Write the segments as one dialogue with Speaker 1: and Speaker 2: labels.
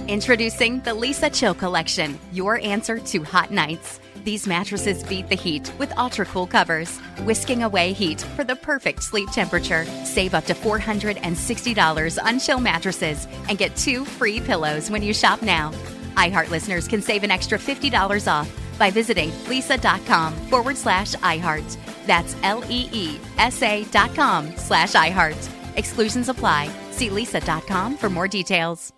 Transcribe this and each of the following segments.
Speaker 1: Introducing the Lisa Chill Collection, your answer to hot nights. These mattresses beat the heat with ultra-cool covers, whisking away heat for the perfect sleep temperature. Save up to $460 on Chill mattresses and get 2 free pillows when you shop now. iHeart listeners can save an extra $50 off by visiting lisa.com/iHeart. That's LEESA.com/iHeart. Exclusions apply. See lisa.com for more details.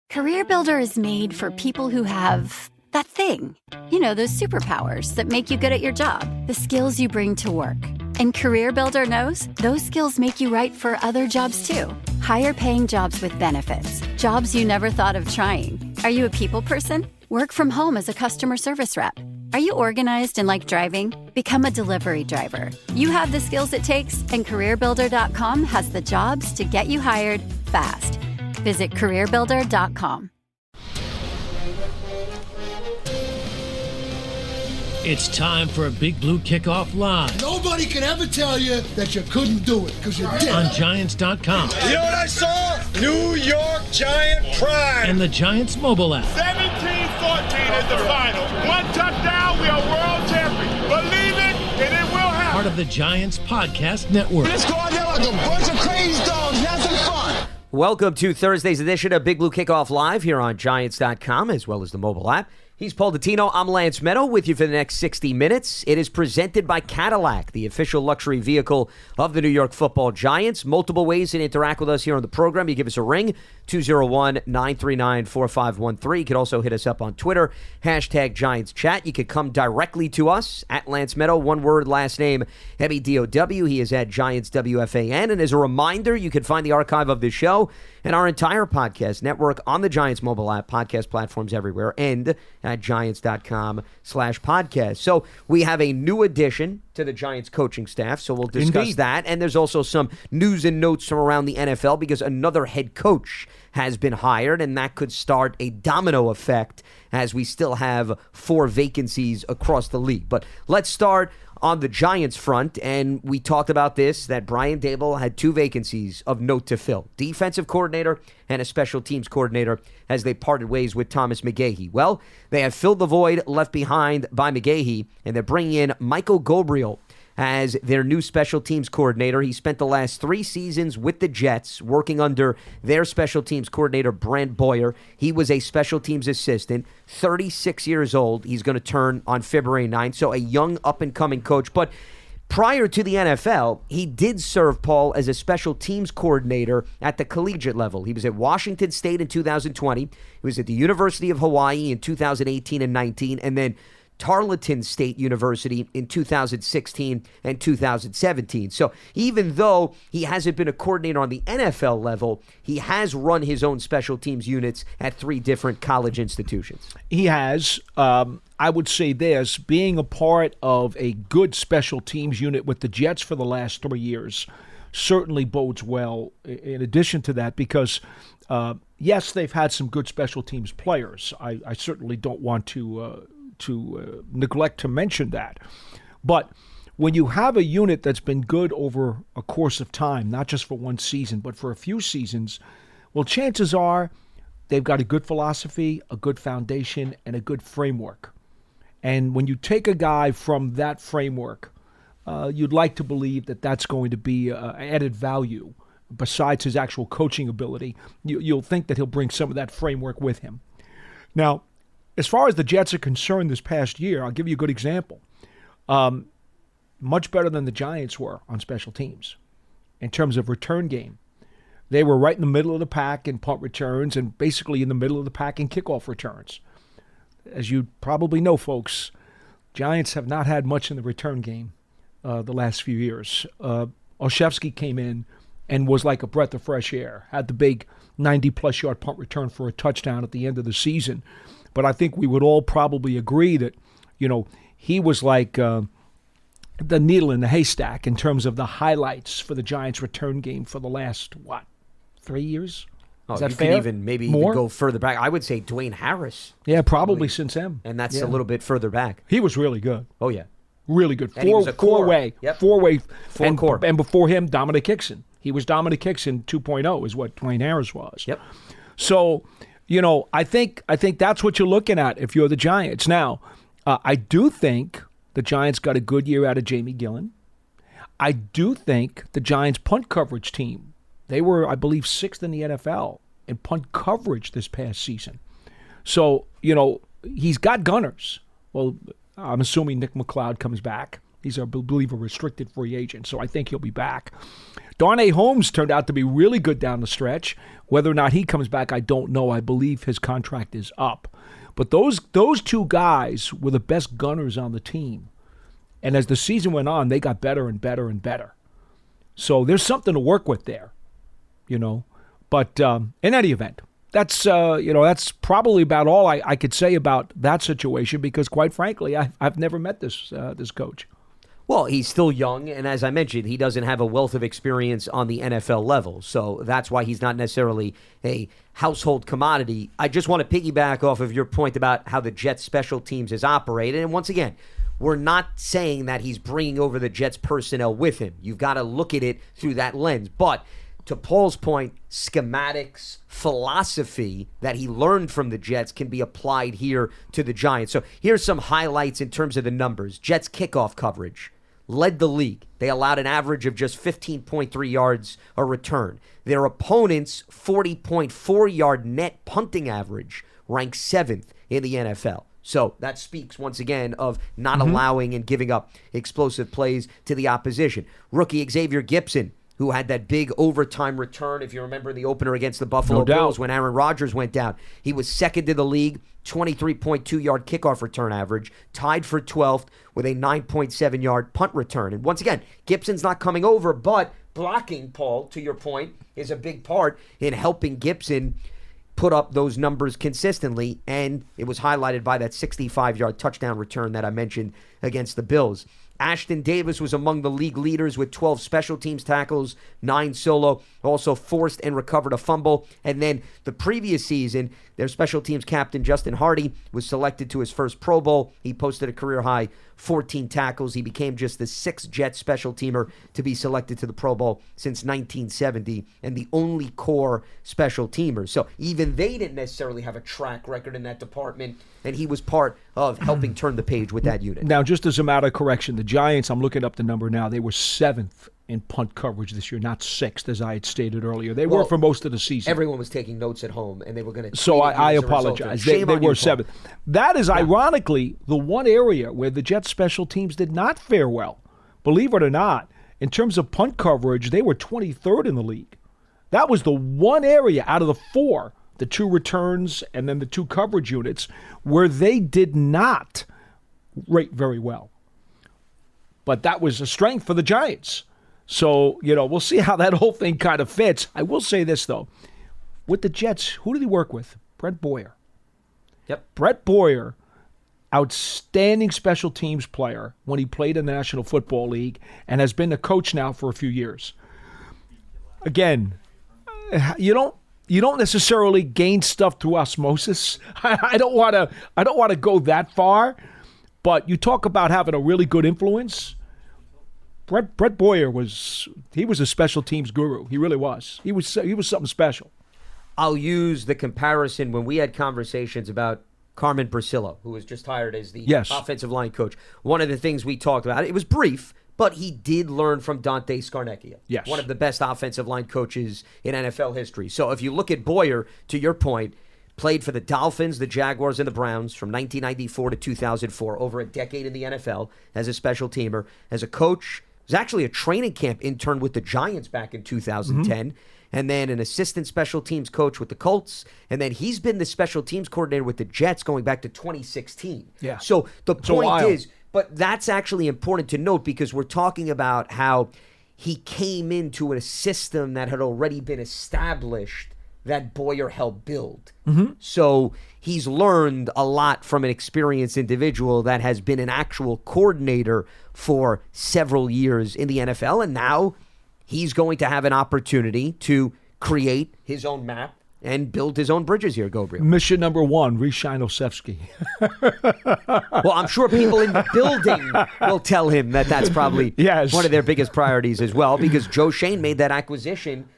Speaker 2: Career Builder is made for people who have that thing. You know, those superpowers that make you good at your job, the skills you bring to work. And Career Builder knows those skills make you right for other jobs too. Higher paying jobs with benefits, jobs you never thought of trying. Are you a people person? Work from home as a customer service rep. Are you organized and like driving? Become a delivery driver. You have the skills it takes, and CareerBuilder.com has the jobs to get you hired fast. Visit CareerBuilder.com.
Speaker 3: It's time for a Big Blue Kickoff Live.
Speaker 4: Nobody can ever tell you that you couldn't do it, because you did.
Speaker 3: On Giants.com.
Speaker 5: You know what I saw? New York Giant pride.
Speaker 3: And the Giants mobile app.
Speaker 6: 17-14 is the final. 1 touchdown, we are world champions. Believe it, and it will happen.
Speaker 3: Part of the Giants Podcast Network.
Speaker 5: Let's go out there like a bunch of crazy dogs. Have some fun.
Speaker 7: Welcome to Thursday's edition of Big Blue Kickoff Live here on Giants.com as well as the mobile app. He's Paul Dottino. I'm Lance Meadow with you for the next 60 minutes. It is presented by Cadillac, the official luxury vehicle of the New York Football Giants. Multiple ways to interact with us here on the program. You give us a ring, 201-939-4513. You can also hit us up on Twitter, hashtag Giants Chat. You could come directly to us at Lance Meadow, one word, last name, M-E-D-O-W. He is at Giants WFAN. And as a reminder, you can find the archive of this show and our entire podcast network on the Giants mobile app, podcast platforms everywhere, and at Giants.com/podcast. So we have a new addition to the Giants coaching staff, so we'll discuss that. And there's also some news and notes from around the NFL because another head coach has been hired, and that could start a domino effect as we still have 4 vacancies across the league. But let's start on the Giants front, and we talked about this, that Brian Daboll had 2 vacancies of note to fill. Defensive coordinator and a special teams coordinator as they parted ways with Thomas McGahee. Well, they have filled the void left behind by McGahee, and they're bringing in Michael Gabriel as their new special teams coordinator. He spent the last 3 seasons with the Jets working under their special teams coordinator, Brant Boyer. He was a special teams assistant, 36 years old. He's going to turn on February 9th, so a young up-and-coming coach. But prior to the NFL, he did serve, Paul, as a special teams coordinator at the collegiate level. He was at Washington State in 2020. He was at the University of Hawaii in 2018 and 19, and then Tarleton State University in 2016 and 2017. So even though he hasn't been a coordinator on the NFL level, he has run his own special teams units at 3 different college institutions.
Speaker 8: He has. I would say this, being a part of a good special teams unit with the Jets for the last 3 years certainly bodes well in addition to that because, yes, they've had some good special teams players. I certainly don't want to neglect to mention that. But when you have a unit that's been good over a course of time, not just for one season, but for a few seasons, well, chances are they've got a good philosophy, a good foundation, and a good framework. And when you take a guy from that framework, you'd like to believe that that's going to be added value besides his actual coaching ability. You'll think that he'll bring some of that framework with him. Now, as far as the Jets are concerned this past year, I'll give you a good example. Much better than the Giants were on special teams in terms of return game. They were right in the middle of the pack in punt returns and basically in the middle of the pack in kickoff returns. As you probably know, folks, Giants have not had much in the return game the last few years. Olszewski came in and was like a breath of fresh air, had the big 90-plus yard punt return for a touchdown at the end of the season. But I think we would all probably agree that, he was like the needle in the haystack in terms of the highlights for the Giants' return game for the last, 3 years? Is that fair?
Speaker 7: Could even maybe even go further back. I would say Dwayne Harris.
Speaker 8: Yeah, probably since then.
Speaker 7: And that's a little bit further back.
Speaker 8: He was really good.
Speaker 7: Oh, yeah.
Speaker 8: Really good.
Speaker 7: And he was a core.
Speaker 8: Four-way.
Speaker 7: Yep.
Speaker 8: Four-way.
Speaker 7: Core.
Speaker 8: And before him, Dominic Hickson. He was Dominic Hickson 2.0 is what Dwayne Harris was.
Speaker 7: Yep.
Speaker 8: So, I think that's what you're looking at if you're the Giants. Now, I do think the Giants got a good year out of Jamie Gillen. I do think the Giants punt coverage team, they were, I believe, 6th in the NFL in punt coverage this past season. So, he's got gunners. Well, I'm assuming Nick McLeod comes back. He's, I believe, a restricted free agent, so I think he'll be back. Darnay Holmes turned out to be really good down the stretch. Whether or not he comes back, I don't know. I believe his contract is up. But those two guys were the best gunners on the team. And as the season went on, they got better and better and better. So there's something to work with there, But in any event, that's probably about all I could say about that situation because, quite frankly, I've never met this coach.
Speaker 7: Well, he's still young, and as I mentioned, he doesn't have a wealth of experience on the NFL level, so that's why he's not necessarily a household commodity. I just want to piggyback off of your point about how the Jets special teams is operated, and once again, we're not saying that he's bringing over the Jets personnel with him. You've got to look at it through that lens, but to Paul's point, schematics, philosophy that he learned from the Jets can be applied here to the Giants. So here's some highlights in terms of the numbers. Jets kickoff coverage led the league. They allowed an average of just 15.3 yards a return. Their opponent's 40.4-yard net punting average ranked 7th in the NFL. So that speaks once again of not allowing and giving up explosive plays to the opposition. Rookie Xavier Gipson, who had that big overtime return, if you remember the opener against the Buffalo Bills when Aaron Rodgers went down. He was second in the league, 23.2-yard kickoff return average, tied for 12th with a 9.7-yard punt return. And once again, Gibson's not coming over, but blocking, Paul, to your point, is a big part in helping Gibson put up those numbers consistently, and it was highlighted by that 65-yard touchdown return that I mentioned against the Bills. Ashton Davis was among the league leaders with 12 special teams tackles, 9 solo, also forced and recovered a fumble. And then the previous season, their special teams captain, Justin Hardy, was selected to his first Pro Bowl. He posted a career-high 14 tackles. He became just the 6th Jets special teamer to be selected to the Pro Bowl since 1970 and the only core special teamer. So even they didn't necessarily have a track record in that department, and he was part of helping turn the page with that unit.
Speaker 8: Now, just as a matter of correction, the Giants, I'm looking up the number now, they were 7th in punt coverage this year, not 6th, as I had stated earlier. They were for most of the season.
Speaker 7: Everyone was taking notes at home, and they were going to...
Speaker 8: So I apologize. They were 7th. That is ironically the one area where the Jets special teams did not fare well. Believe it or not, in terms of punt coverage, they were 23rd in the league. That was the one area out of the 4, the 2 returns and then the 2 coverage units, where they did not rate very well. But that was a strength for the Giants. So, we'll see how that whole thing kind of fits. I will say this, though. With the Jets, who did he work with? Brett Boyer.
Speaker 7: Yep.
Speaker 8: Brett Boyer, outstanding special teams player when he played in the National Football League and has been a coach now for a few years. Again, you don't necessarily gain stuff through osmosis. I don't want to go that far, but you talk about having a really good influence. Brett Boyer was a special teams guru. He really was. He was something special.
Speaker 7: I'll use the comparison when we had conversations about Carmen Brasillo, who was just hired as the offensive line coach. One of the things we talked about, it was brief, but he did learn from Dante Scarnecchia, one of the best offensive line coaches in NFL history. So if you look at Boyer, to your point, played for the Dolphins, the Jaguars, and the Browns from 1994 to 2004, over a decade in the NFL as a special teamer. As a coach, was actually a training camp intern with the Giants back in 2010, and then an assistant special teams coach with the Colts, and then he's been the special teams coordinator with the Jets going back to 2016.
Speaker 8: Yeah.
Speaker 7: So the point is, but that's actually important to note because we're talking about how he came into a system that had already been established that Boyer helped build. So he's learned a lot from an experienced individual that has been an actual coordinator for several years in the NFL, and now he's going to have an opportunity to create his own map and build his own bridges here, Gabriel.
Speaker 8: Mission number 1, re-sign Osefsky.
Speaker 7: Well, I'm sure people in the building will tell him that that's probably one of their biggest priorities as well, because Joe Shane made that acquisition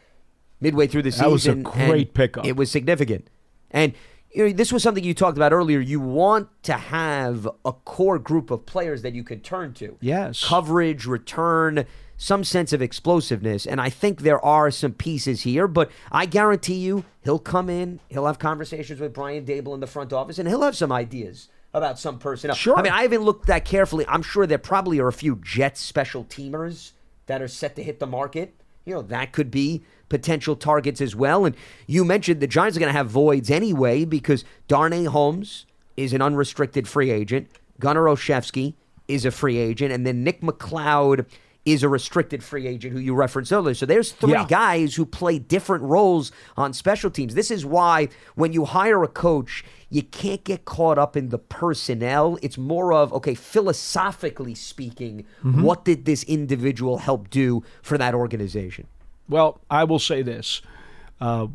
Speaker 7: midway through the season.
Speaker 8: That was a great pickup.
Speaker 7: It was significant. And this was something you talked about earlier. You want to have a core group of players that you can turn to.
Speaker 8: Yes.
Speaker 7: Coverage, return, some sense of explosiveness. And I think there are some pieces here, but I guarantee you he'll come in, he'll have conversations with Brian Dable in the front office, and he'll have some ideas about some personnel.
Speaker 8: Sure.
Speaker 7: I mean, I haven't looked that carefully. I'm sure there probably are a few Jets special teamers that are set to hit the market. That could be potential targets as well. And you mentioned the Giants are going to have voids anyway because Darnay Holmes is an unrestricted free agent. Gunnar Olszewski is a free agent. And then Nick McLeod is a restricted free agent who you referenced earlier. So there's three guys who play different roles on special teams. This is why when you hire a coach, you can't get caught up in the personnel. It's more of, okay, philosophically speaking, what did this individual help do for that organization?
Speaker 8: Well, I will say this.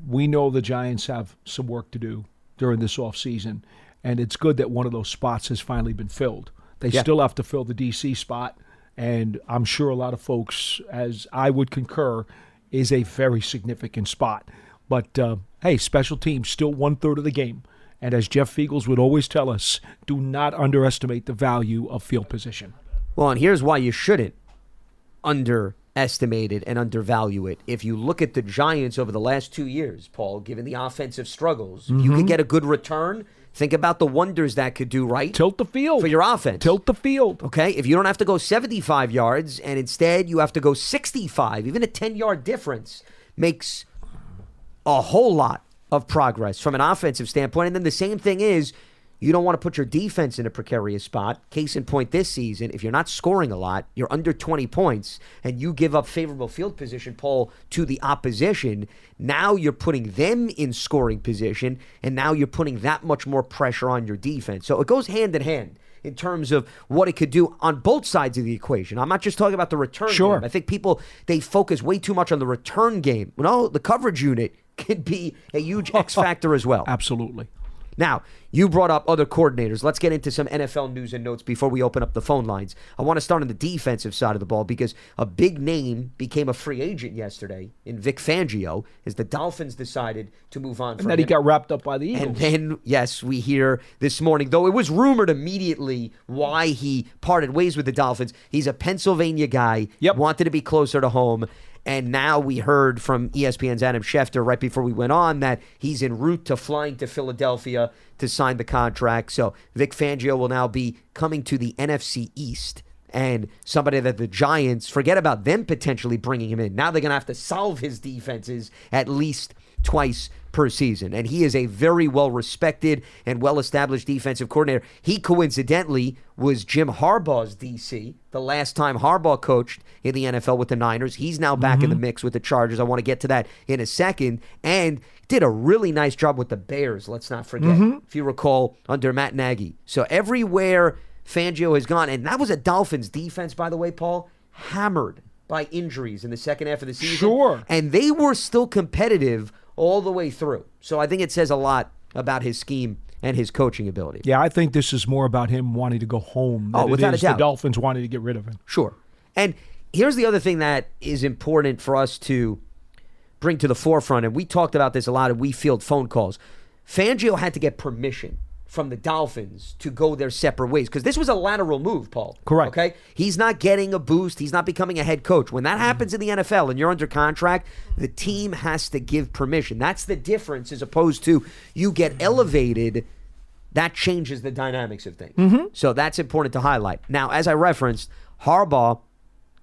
Speaker 8: We know the Giants have some work to do during this offseason, and it's good that one of those spots has finally been filled. They still have to fill the D.C. spot, and I'm sure a lot of folks, as I would concur, is a very significant spot. But, hey, special teams still 1/3 of the game. And as Jeff Fiegels would always tell us, do not underestimate the value of field position.
Speaker 7: Well, and here's why you shouldn't underestimate it and undervalue it. If you look at the Giants over the last 2 years, Paul, given the offensive struggles, you could get a good return. Think about the wonders that could do, right?
Speaker 8: Tilt the field.
Speaker 7: For your offense.
Speaker 8: Tilt the field.
Speaker 7: Okay? If you don't have to go 75 yards and instead you have to go 65, even a 10-yard difference makes a whole lot of progress from an offensive standpoint. And then the same thing is, you don't want to put your defense in a precarious spot. Case in point this season, if you're not scoring a lot, you're under 20 points, and you give up favorable field position, Paul, to the opposition, now you're putting them in scoring position, and now you're putting that much more pressure on your defense. So it goes hand in hand in terms of what it could do on both sides of the equation. I'm not just talking about the return game. I think people, they focus way too much on the return game. No, the coverage unit could be a huge X factor as well.
Speaker 8: Absolutely.
Speaker 7: Now, you brought up other coordinators. Let's get into some NFL news and notes before we open up the phone lines. I want to start on the defensive side of the ball because a big name became a free agent yesterday in Vic Fangio as the Dolphins decided to move on from him.
Speaker 8: And then he got wrapped up by the Eagles.
Speaker 7: And then, yes, we hear this morning, though it was rumored immediately why he parted ways with the Dolphins. He's a Pennsylvania guy, wanted to be closer to home. And now we heard from ESPN's Adam Schefter right before we went on that he's en route to flying to Philadelphia to sign the contract. So Vic Fangio will now be coming to the NFC East. And somebody that the Giants, forget about them potentially bringing him in. Now they're going to have to solve his defenses at least twice per season. And he is a very well-respected and well-established defensive coordinator. He coincidentally was Jim Harbaugh's DC the last time Harbaugh coached in the NFL with the Niners. He's now back in the mix with the Chargers. I want to get to that in a second. And did a really nice job with the Bears, let's not forget, if you recall, under Matt Nagy. So everywhere Fangio has gone, and that was a Dolphins defense, by the way, Paul, hammered by injuries in the second half of the season.
Speaker 8: Sure.
Speaker 7: And they were still competitive all the way through. So I think it says a lot about his scheme and his coaching ability.
Speaker 8: Yeah, I think this is more about him wanting to go home than
Speaker 7: without a doubt.
Speaker 8: The Dolphins wanting to get rid of him.
Speaker 7: Sure. And here's the other thing that is important for us to bring to the forefront, and we talked about this a lot and we field phone calls. Fangio had to get permission from the Dolphins to go their separate ways because this was a lateral move, Paul.
Speaker 8: Correct.
Speaker 7: Okay? He's not getting a boost. He's not becoming a head coach. When that happens in the NFL and you're under contract, the team has to give permission. That's the difference as opposed to you get elevated. That changes the dynamics of things. So that's important to highlight. Now, as I referenced, Harbaugh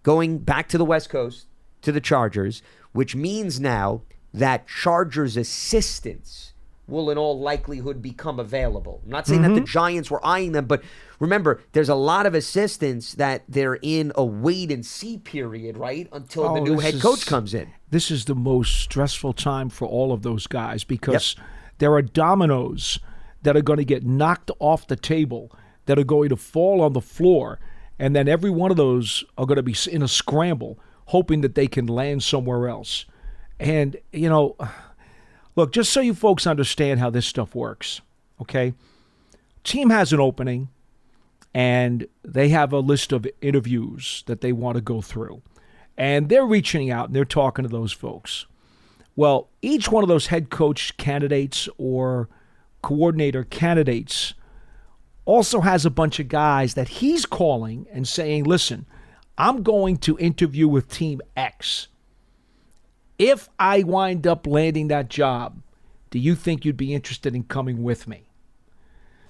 Speaker 7: going back to the West Coast, to the Chargers, which means now that Chargers assistants will in all likelihood become available. I'm not saying that the Giants were eyeing them, but remember, there's a lot of assistants that they're in a wait-and-see period, right, until the new head coach comes in.
Speaker 8: This is the most stressful time for all of those guys because there are dominoes that are going to get knocked off the table, that are going to fall on the floor, and then every one of those are going to be in a scramble, hoping that they can land somewhere else. And, you know, look, just so you folks understand how this stuff works, okay? Team has an opening, and they have a list of interviews that they want to go through. And they're reaching out, and they're talking to those folks. Well, each one of those head coach candidates or coordinator candidates also has a bunch of guys that he's calling and saying, listen, I'm going to interview with Team X. If I wind up landing that job, do you think you'd be interested in coming with me?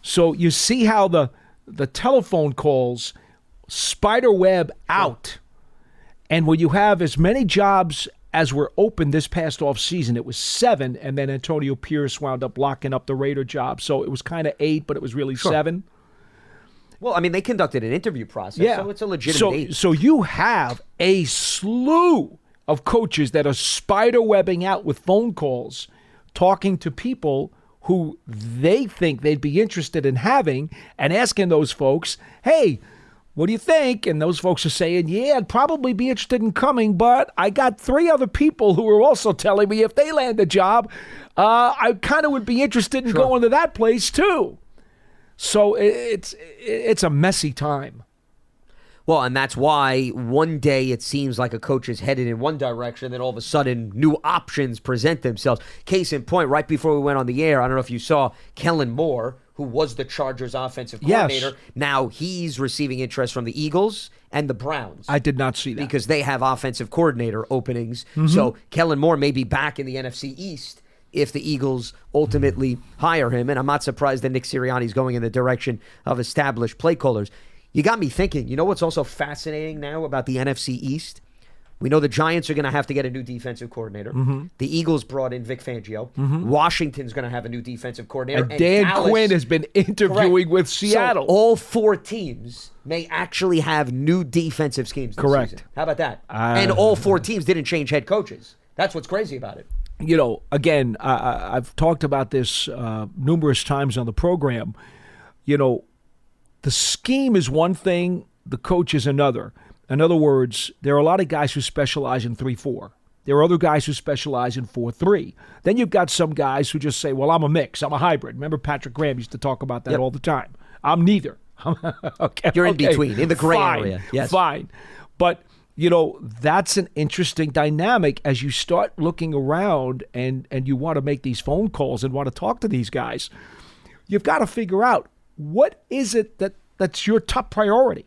Speaker 8: So you see how the telephone calls spiderweb out. And when you have as many jobs as were open this past offseason, it was 7, and then Antonio Pierce wound up locking up the Raider job. So it was kind of 8, but it was really 7.
Speaker 7: Well, I mean, they conducted an interview process, so it's a legitimate 8.
Speaker 8: So you have a slew of coaches that are spiderwebbing out with phone calls, talking to people who they think they'd be interested in having, and asking those folks, hey, what do you think? And those folks are saying, yeah, I'd probably be interested in coming, but I got 3 other people who are also telling me if they land a job, I kind of would be interested in going to that place too. So it's a messy time.
Speaker 7: Well, and that's why one day it seems like a coach is headed in one direction, then all of a sudden new options present themselves. Case in point, right before we went on the air, I don't know if you saw Kellen Moore, who was the Chargers offensive coordinator. Yes. Now he's receiving interest from the Eagles and the Browns.
Speaker 8: I did not see that.
Speaker 7: Because they have offensive coordinator openings. Mm-hmm. So Kellen Moore may be back in the NFC East if the Eagles ultimately hire him. And I'm not surprised that Nick Sirianni's going in the direction of established play callers. You got me thinking, you know what's also fascinating now about the NFC East? We know the Giants are going to have to get a new defensive coordinator. Mm-hmm. The Eagles brought in Vic Fangio. Mm-hmm. Washington's going to have a new defensive coordinator.
Speaker 8: And Dan
Speaker 7: Dallas,
Speaker 8: Quinn has been interviewing with Seattle.
Speaker 7: So all 4 teams may actually have new defensive schemes this season. How about that? And all 4 teams didn't change head coaches. That's what's crazy about it.
Speaker 8: You know, again, I've talked about this numerous times on the program. You know, the scheme is one thing, the coach is another. In other words, there are a lot of guys who specialize in 3-4. There are other guys who specialize in 4-3. Then you've got some guys who just say, well, I'm a mix. I'm a hybrid. Remember Patrick Graham used to talk about that all the time. I'm neither. Okay,
Speaker 7: you're in between, in the gray area.
Speaker 8: Yes. Fine. But, you know, that's an interesting dynamic as you start looking around and you want to make these phone calls and want to talk to these guys. You've got to figure out, what is it that's your top priority?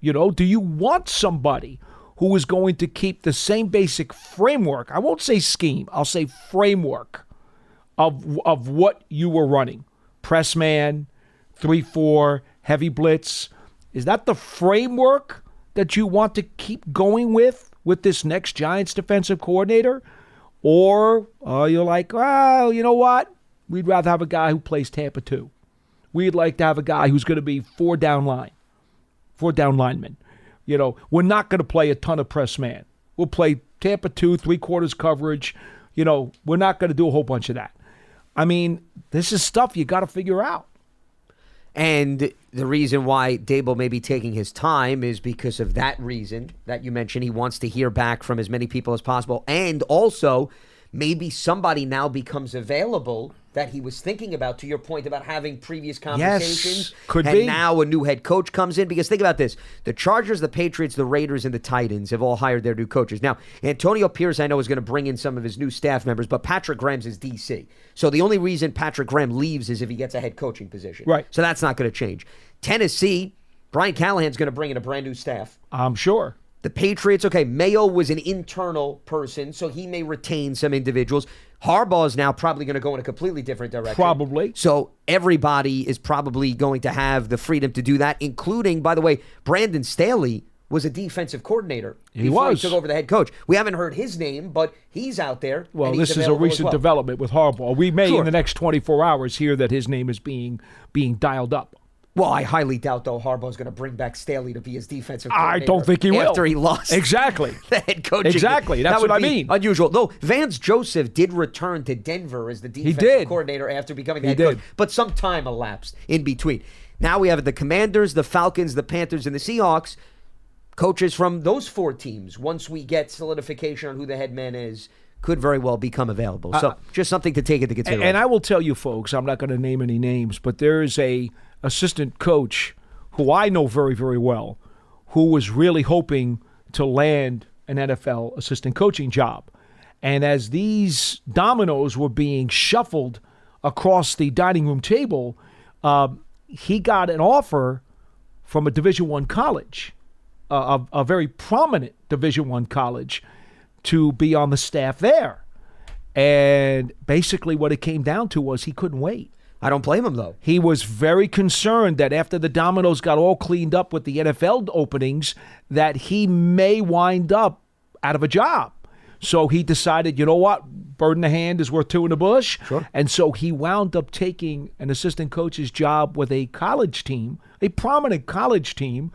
Speaker 8: You know, do you want somebody who is going to keep the same basic framework? I won't say scheme. I'll say framework of what you were running. Press man, 3-4, heavy blitz. Is that the framework that you want to keep going with this next Giants defensive coordinator? Or you're like, well, you know what? We'd rather have a guy who plays Tampa 2. We'd like to have a guy who's going to be 4 down linemen. You know, we're not going to play a ton of press man. We'll play Tampa 2, 3/4 coverage. You know, we're not going to do a whole bunch of that. I mean, this is stuff you got to figure out.
Speaker 7: And the reason why Dable may be taking his time is because of that reason that you mentioned. He wants to hear back from as many people as possible. And also, maybe somebody now becomes available that he was thinking about, to your point about having previous conversations.
Speaker 8: Yes, could
Speaker 7: and
Speaker 8: be.
Speaker 7: Now a new head coach comes in. Because think about this. The Chargers, the Patriots, the Raiders, and the Titans have all hired their new coaches. Now, Antonio Pierce, I know, is going to bring in some of his new staff members, but Patrick Graham's his DC. So the only reason Patrick Graham leaves is if he gets a head coaching position.
Speaker 8: Right.
Speaker 7: So that's not going to change. Tennessee, Brian Callahan's going to bring in a brand new staff.
Speaker 8: I'm sure.
Speaker 7: The Patriots, okay, Mayo was an internal person, so he may retain some individuals. Harbaugh is now probably going to go in a completely different direction.
Speaker 8: Probably.
Speaker 7: So everybody is probably going to have the freedom to do that, including, by the way, Brandon Staley was a defensive coordinator before he took over the head coach. We haven't heard his name, but he's out there.
Speaker 8: Well, this is a recent development with Harbaugh. We may, in the next 24 hours, hear that his name is being dialed up.
Speaker 7: Well, I highly doubt, though, Harbaugh's going to bring back Staley to be his defensive coordinator.
Speaker 8: I don't think he will.
Speaker 7: After he lost
Speaker 8: exactly
Speaker 7: the head coaching.
Speaker 8: Exactly. That's what I mean.
Speaker 7: Unusual. Though Vance Joseph did return to Denver as the defensive coordinator after becoming the head coach. But some time elapsed in between. Now we have the Commanders, the Falcons, the Panthers, and the Seahawks. Coaches from those 4 teams, once we get solidification on who the head man is, could very well become available. So just something to take into consideration.
Speaker 8: And I will tell you, folks, I'm not going to name any names, but there is a assistant coach who I know very, very well, who was really hoping to land an NFL assistant coaching job. And as these dominoes were being shuffled across the dining room table, he got an offer from a Division I college, a very prominent Division I college, to be on the staff there. And basically what it came down to was he couldn't wait.
Speaker 7: I don't blame him, though.
Speaker 8: He was very concerned that after the dominoes got all cleaned up with the NFL openings, that he may wind up out of a job. So he decided, you know what, bird in the hand is worth two in the bush.
Speaker 7: Sure.
Speaker 8: And so he wound up taking an assistant coach's job with a college team, a prominent college team,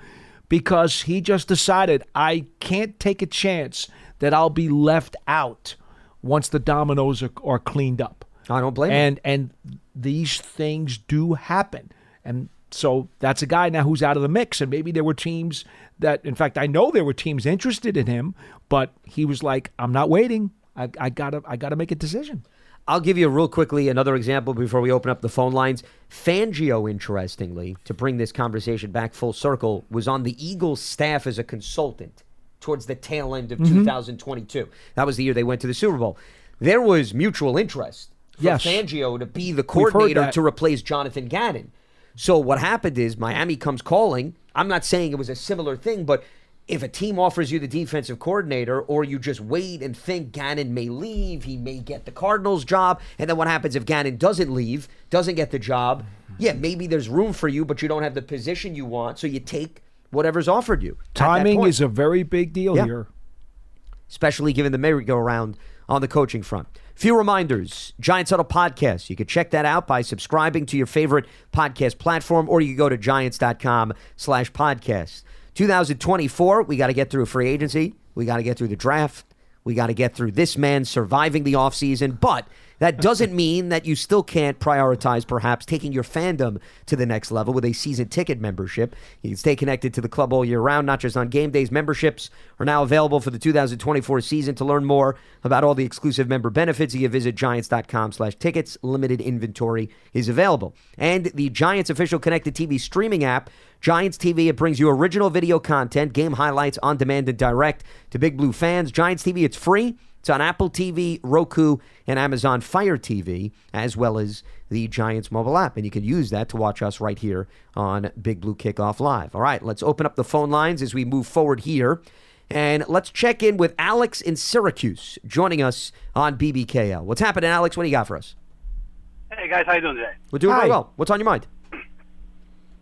Speaker 8: because he just decided, I can't take a chance that I'll be left out once the dominoes are cleaned up.
Speaker 7: I don't blame him.
Speaker 8: And these things do happen. And so that's a guy now who's out of the mix. And maybe there were teams that, in fact, I know there were teams interested in him, but he was like, I'm not waiting. I gotta make a decision.
Speaker 7: I'll give you real quickly another example before we open up the phone lines. Fangio, interestingly, to bring this conversation back full circle, was on the Eagles staff as a consultant towards the tail end of 2022. That was the year they went to the Super Bowl. There was mutual interest for Fangio to be the coordinator to replace Jonathan Gannon. So what happened is Miami comes calling. I'm not saying it was a similar thing, but if a team offers you the defensive coordinator, or you just wait and think Gannon may leave, he may get the Cardinals job, and then what happens if Gannon doesn't leave, doesn't get the job? Yeah, maybe there's room for you, but you don't have the position you want, so you take whatever's offered you.
Speaker 8: Timing is a very big deal here.
Speaker 7: Especially given the merry-go-round on the coaching front. Few reminders, Giants Huddle Podcast. You can check that out by subscribing to your favorite podcast platform, or you can go to giants.com/podcast. 2024, we got to get through free agency. We got to get through the draft. We got to get through this man surviving the offseason. But that doesn't mean that you still can't prioritize perhaps taking your fandom to the next level with a season ticket membership. You can stay connected to the club all year round, not just on game days. Memberships are now available for the 2024 season. To learn more about all the exclusive member benefits, you can visit giants.com/tickets. Limited inventory is available. And the Giants official connected TV streaming app, Giants TV, it brings you original video content, game highlights on demand and direct to Big Blue fans. Giants TV, it's free. It's on Apple TV, Roku, and Amazon Fire TV, as well as the Giants mobile app. And you can use that to watch us right here on Big Blue Kickoff Live. All right, let's open up the phone lines as we move forward here. And let's check in with Alex in Syracuse, joining us on BBKL. What's happening, Alex? What do you got for us?
Speaker 9: Hey, guys. How you doing today?
Speaker 7: We're doing very well. What's on your mind?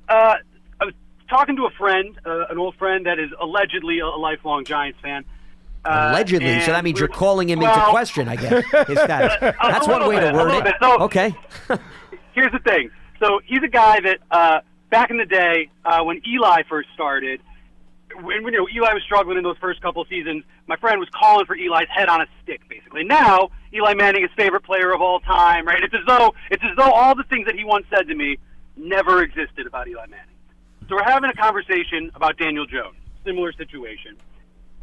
Speaker 9: I was talking to a friend, an old friend that is allegedly a lifelong Giants fan.
Speaker 7: Allegedly, so that means you're calling him into question, I guess. His status. That's one way to word it.
Speaker 9: So,
Speaker 7: okay.
Speaker 9: Here's the thing. So he's a guy that back in the day when Eli first started, when Eli was struggling in those first couple seasons, my friend was calling for Eli's head on a stick, basically. Now Eli Manning is favorite player of all time, right? It's as though all the things that he once said to me never existed about Eli Manning. So we're having a conversation about Daniel Jones, similar situation.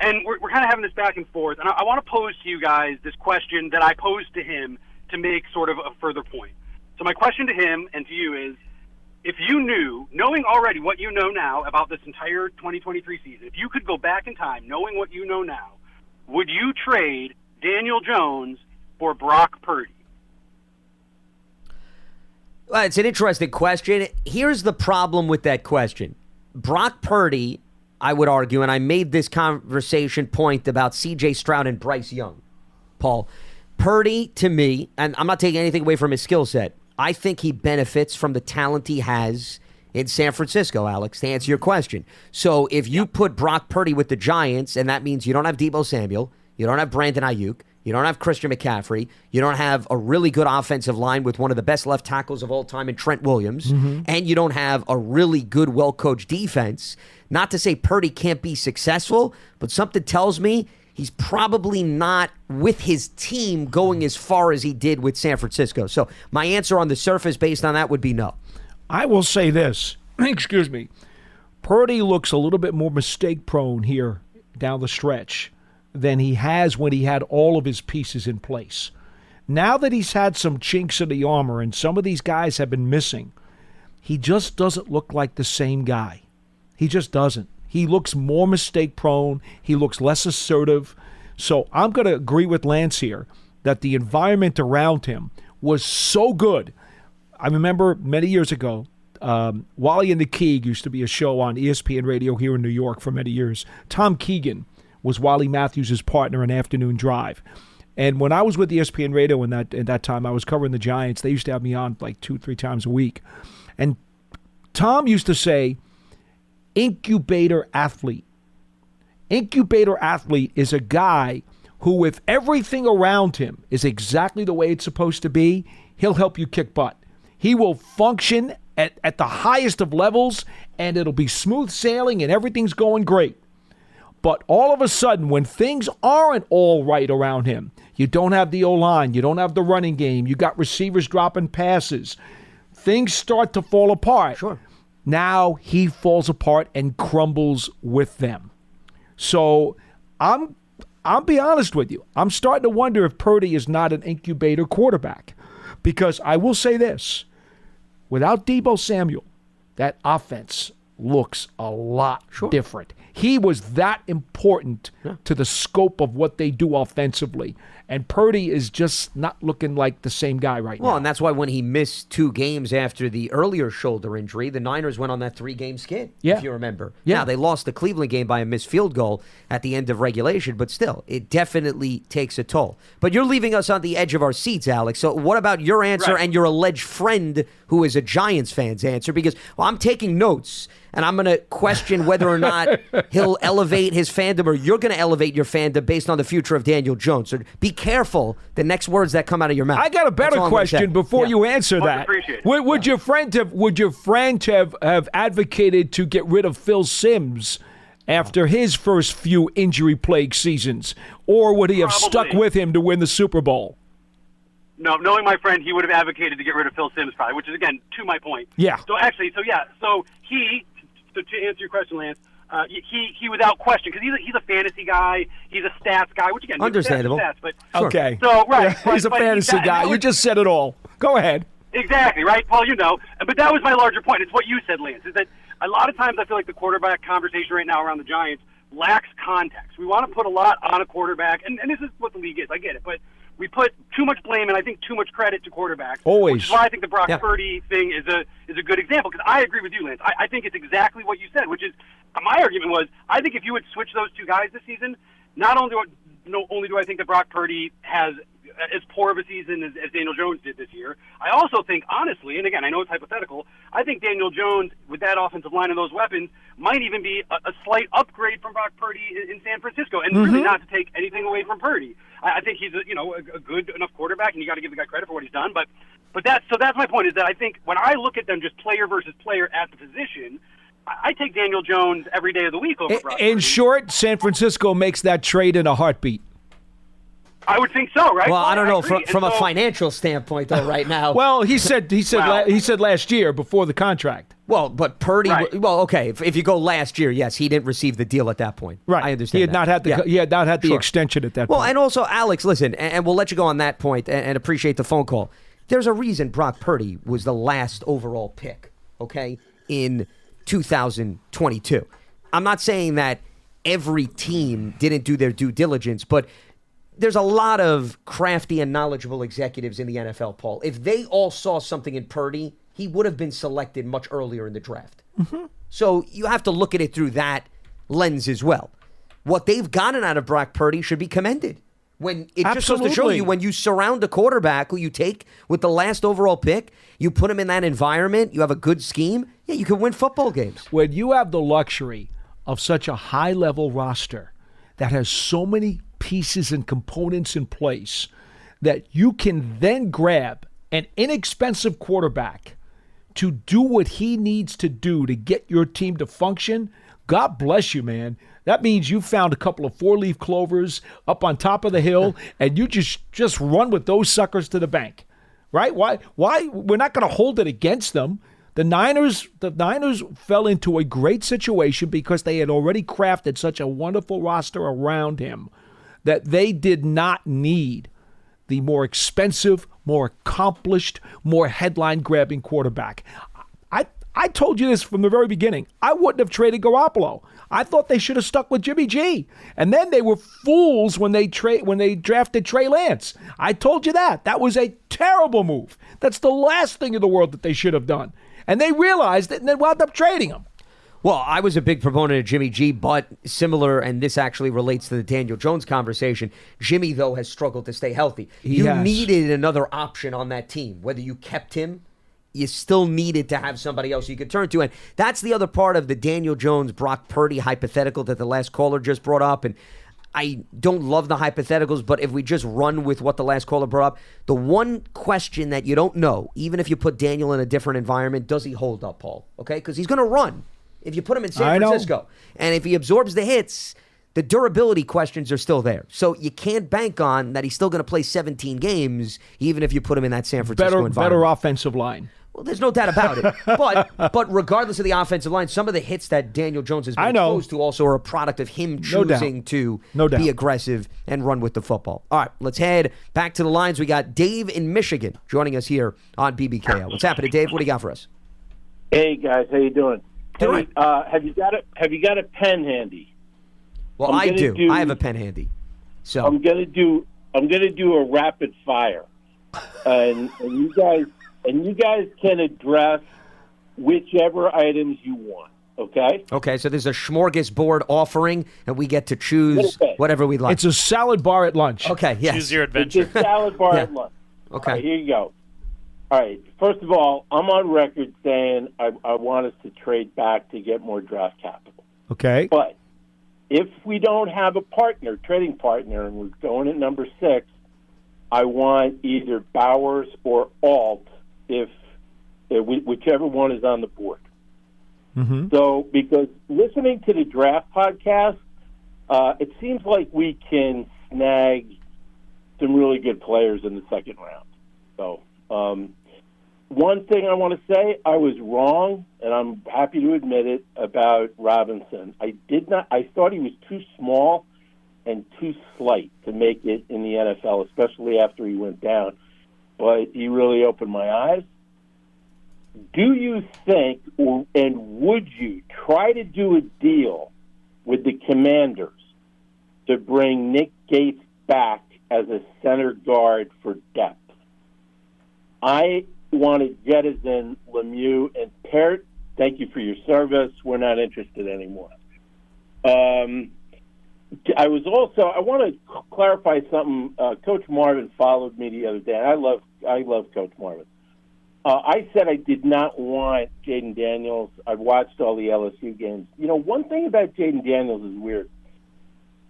Speaker 9: And we're kind of having this back and forth. And I want to pose to you guys this question that I posed to him to make sort of a further point. So my question to him and to you is, if you knew, knowing already what you know now about this entire 2023 season, if you could go back in time knowing what you know now, would you trade Daniel Jones for Brock Purdy?
Speaker 7: Well, it's an interesting question. Here's the problem with that question. Brock Purdy, I would argue, and I made this conversation point about C.J. Stroud and Bryce Young, Paul. Purdy, to me, and I'm not taking anything away from his skill set, I think he benefits from the talent he has in San Francisco, Alex, to answer your question. So if you put Brock Purdy with the Giants, and that means you don't have Deebo Samuel, you don't have Brandon Ayuk, you don't have Christian McCaffrey, you don't have a really good offensive line with one of the best left tackles of all time in Trent Williams, and you don't have a really good, well-coached defense. Not to say Purdy can't be successful, but something tells me he's probably not with his team going as far as he did with San Francisco. So my answer on the surface based on that would be no.
Speaker 8: I will say this. Excuse me. Purdy looks a little bit more mistake-prone here down the stretch than he has when he had all of his pieces in place. Now that he's had some chinks in the armor and some of these guys have been missing, he just doesn't look like the same guy. He just doesn't. He looks more mistake-prone. He looks less assertive. So I'm going to agree with Lance here that the environment around him was so good. I remember many years ago, Wally and the Keeg used to be a show on ESPN Radio here in New York for many years. Tom Keegan was Wally Matthews' partner in Afternoon Drive. And when I was with ESPN Radio in that time, I was covering the Giants. They used to have me on like 2-3 times a week. And Tom used to say, incubator athlete. Incubator athlete is a guy who, if everything around him is exactly the way it's supposed to be, he'll help you kick butt. He will function at the highest of levels, and it'll be smooth sailing and everything's going great. But all of a sudden, when things aren't all right around him, you don't have the O-line, you don't have the running game, you got receivers dropping passes, things start to fall apart.
Speaker 7: Sure.
Speaker 8: Now he falls apart and crumbles with them. So I'll be honest with you. I'm starting to wonder if Purdy is not an incubator quarterback. Because I will say this, without Deebo Samuel, that offense looks a lot different. He was that important to the scope of what they do offensively. And Purdy is just not looking like the same guy right now.
Speaker 7: Well, and that's why when he missed 2 games after the earlier shoulder injury, the Niners went on that 3-game skid, if you remember.
Speaker 8: Yeah.
Speaker 7: Now, they lost the Cleveland game by a missed field goal at the end of regulation, but still, it definitely takes a toll. But you're leaving us on the edge of our seats, Alex. So what about your answer and your alleged friend who is a Giants fan's answer? Because, I'm taking notes, and I'm going to question whether or not he'll elevate his fandom or you're going to elevate your fandom based on the future of Daniel Jones. So be careful the next words that come out of your mouth.
Speaker 8: I got a better question before you answer that. Would your friend have advocated to get rid of Phil Simms after his first few injury-plagued seasons, or would he have stuck with him to win the Super Bowl?
Speaker 9: No, knowing my friend, he would have advocated to get rid of Phil Simms, probably, which is, again, to my point.
Speaker 8: Yeah.
Speaker 9: So to answer your question, Lance, he without question, because he's a fantasy guy, he's a stats guy, which again,
Speaker 7: understandable.
Speaker 9: Stats, but
Speaker 8: okay.
Speaker 9: So
Speaker 8: he's a fantasy guy. You just said it all. Go ahead.
Speaker 9: Exactly, right, Paul? You know, but that was my larger point. It's what you said, Lance. Is that a lot of times I feel like the quarterback conversation right now around the Giants lacks context. We want to put a lot on a quarterback, and this is what the league is. I get it, but we put too much blame and I think too much credit to quarterbacks.
Speaker 8: Always.
Speaker 9: Which is why I think the Brock Purdy thing is a good example, because I agree with you, Lance. I think it's exactly what you said, which is my argument was I think if you would switch those two guys this season, not only do I think that Brock Purdy has as poor of a season as Daniel Jones did this year, I also think, honestly, and again, I know it's hypothetical, I think Daniel Jones, with that offensive line and those weapons, might even be a slight upgrade from Brock Purdy in San Francisco, and really not to take anything away from Purdy. I think he's a good enough quarterback, and you got to give the guy credit for what he's done. But that's my point, is that I think when I look at them just player versus player at the position, I take Daniel Jones every day of the week over Brock Purdy.
Speaker 8: In short, San Francisco makes that trade in a heartbeat.
Speaker 9: I would think so, right?
Speaker 7: Well, I don't know from a financial standpoint, though. Right now,
Speaker 8: well, he said last year before the contract.
Speaker 7: Well, but Purdy. Right. Well, okay. If you go last year, yes, he didn't receive the deal at that point.
Speaker 8: Right.
Speaker 7: I understand.
Speaker 8: He had not had the extension at that point.
Speaker 7: Well, and also, Alex, listen, and we'll let you go on that point, and appreciate the phone call. There's a reason Brock Purdy was the last overall pick. Okay, in 2022. I'm not saying that every team didn't do their due diligence, but there's a lot of crafty and knowledgeable executives in the NFL, Paul. If they all saw something in Purdy, he would have been selected much earlier in the draft. Mm-hmm. So you have to look at it through that lens as well. What they've gotten out of Brock Purdy should be commended. When it just goes to show you, when you surround a quarterback who you take with the last overall pick, you put him in that environment, you have a good scheme, you can win football games.
Speaker 8: When you have the luxury of such a high-level roster that has so many pieces and components in place that you can then grab an inexpensive quarterback to do what he needs to do to get your team to function, God bless you, man. That means you found a couple of 4-leaf clovers up on top of the hill and you just run with those suckers to the bank. Right? Why we're not going to hold it against them. The Niners fell into a great situation because they had already crafted such a wonderful roster around him that they did not need the more expensive, more accomplished, more headline-grabbing quarterback. I told you this from the very beginning. I wouldn't have traded Garoppolo. I thought they should have stuck with Jimmy G. And then they were fools when they drafted Trey Lance. I told you that. That was a terrible move. That's the last thing in the world that they should have done. And they realized it and then wound up trading him.
Speaker 7: Well, I was a big proponent of Jimmy G, but similar, and this actually relates to the Daniel Jones conversation, Jimmy, though, has struggled to stay healthy. You needed another option on that team. Whether you kept him, you still needed to have somebody else you could turn to. And that's the other part of the Daniel Jones, Brock Purdy hypothetical that the last caller just brought up. And I don't love the hypotheticals, but if we just run with what the last caller brought up, the one question that you don't know, even if you put Daniel in a different environment, does he hold up, Paul? Okay? Because he's going to run if you put him in San Francisco. And if he absorbs the hits, the durability questions are still there. So you can't bank on that he's still going to play 17 games, even if you put him in that San Francisco environment.
Speaker 8: Better offensive line.
Speaker 7: Well, there's no doubt about it. But regardless of the offensive line, some of the hits that Daniel Jones has been exposed to also are a product of him choosing to be aggressive and run with the football. All right, let's head back to the lines. We got Dave in Michigan joining us here on BBKL. What's happening, Dave? What do you got for us?
Speaker 10: Hey, guys. How you doing?
Speaker 7: Doing
Speaker 10: have you got a pen handy?
Speaker 7: Well, I do. I have a pen handy. So
Speaker 10: I'm gonna do a rapid fire, and you guys can address whichever items you want. Okay.
Speaker 7: Okay. So there's a smorgasbord offering, and we get to choose whatever we like.
Speaker 8: It's a salad bar at lunch.
Speaker 7: Okay. Yes.
Speaker 11: Choose your adventure.
Speaker 10: It's a salad bar at lunch.
Speaker 7: Okay.
Speaker 10: All right, here you go. All right. First of all, I'm on record saying I want us to trade back to get more draft capital.
Speaker 8: Okay.
Speaker 10: But if we don't have a trading partner, and we're going at number 6, I want either Bowers or Alt, whichever one is on the board.
Speaker 8: Mm-hmm.
Speaker 10: So, because listening to the draft podcast, it seems like we can snag some really good players in the second round. So, one thing I want to say, I was wrong, and I'm happy to admit it, about Robinson. I thought he was too small and too slight to make it in the NFL, especially after he went down. But he really opened my eyes. Do you think, and would you try to do a deal with the Commanders to bring Nick Gates back as a center guard for depth? I wanted Jettison, Lemieux, and Peart. Thank you for your service. We're not interested anymore. I want to clarify something. Coach Marvin followed me the other day. I love Coach Marvin. I said I did not want Jaden Daniels. I've watched all the LSU games. You know, one thing about Jaden Daniels is weird.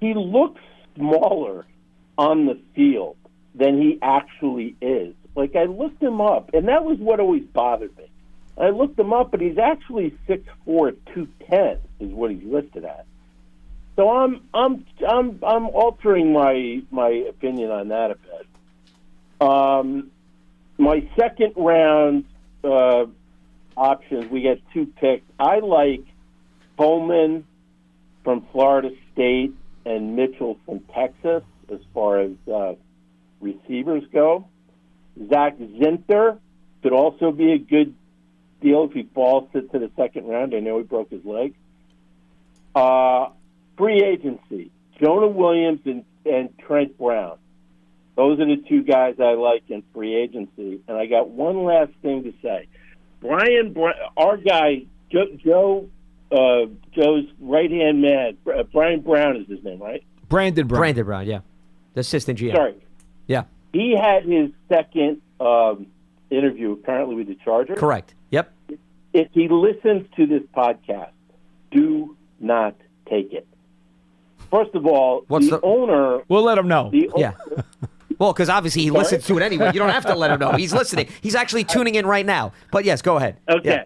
Speaker 10: He looks smaller on the field than he actually is. Like, I looked him up, and that was what always bothered me. I looked him up, and he's actually 6'4", 210 is what he's listed at. So I'm altering my opinion on that a bit. My second round options, we get 2 picks. I like Coleman from Florida State and Mitchell from Texas as far as receivers go. Zach Zinter could also be a good deal if he falls to the second round. I know he broke his leg. Free agency, Jonah Williams and Trent Brown. Those are the 2 guys I like in free agency. And I got one last thing to say. Our guy, Joe's right-hand man, Brian Brown is his name, right?
Speaker 8: Brandon Brown.
Speaker 7: Brandon Brown, yeah. The assistant GM.
Speaker 10: Sorry.
Speaker 7: Yeah.
Speaker 10: He had his second interview, apparently, with the Chargers.
Speaker 7: Correct. Yep.
Speaker 10: If he listens to this podcast, do not take it. First of all, owner...
Speaker 8: We'll let him know.
Speaker 7: Yeah. Well, because obviously he listens to it anyway. You don't have to let him know. He's listening. He's actually tuning in right now. But yes, go ahead.
Speaker 10: Okay.
Speaker 7: Yeah.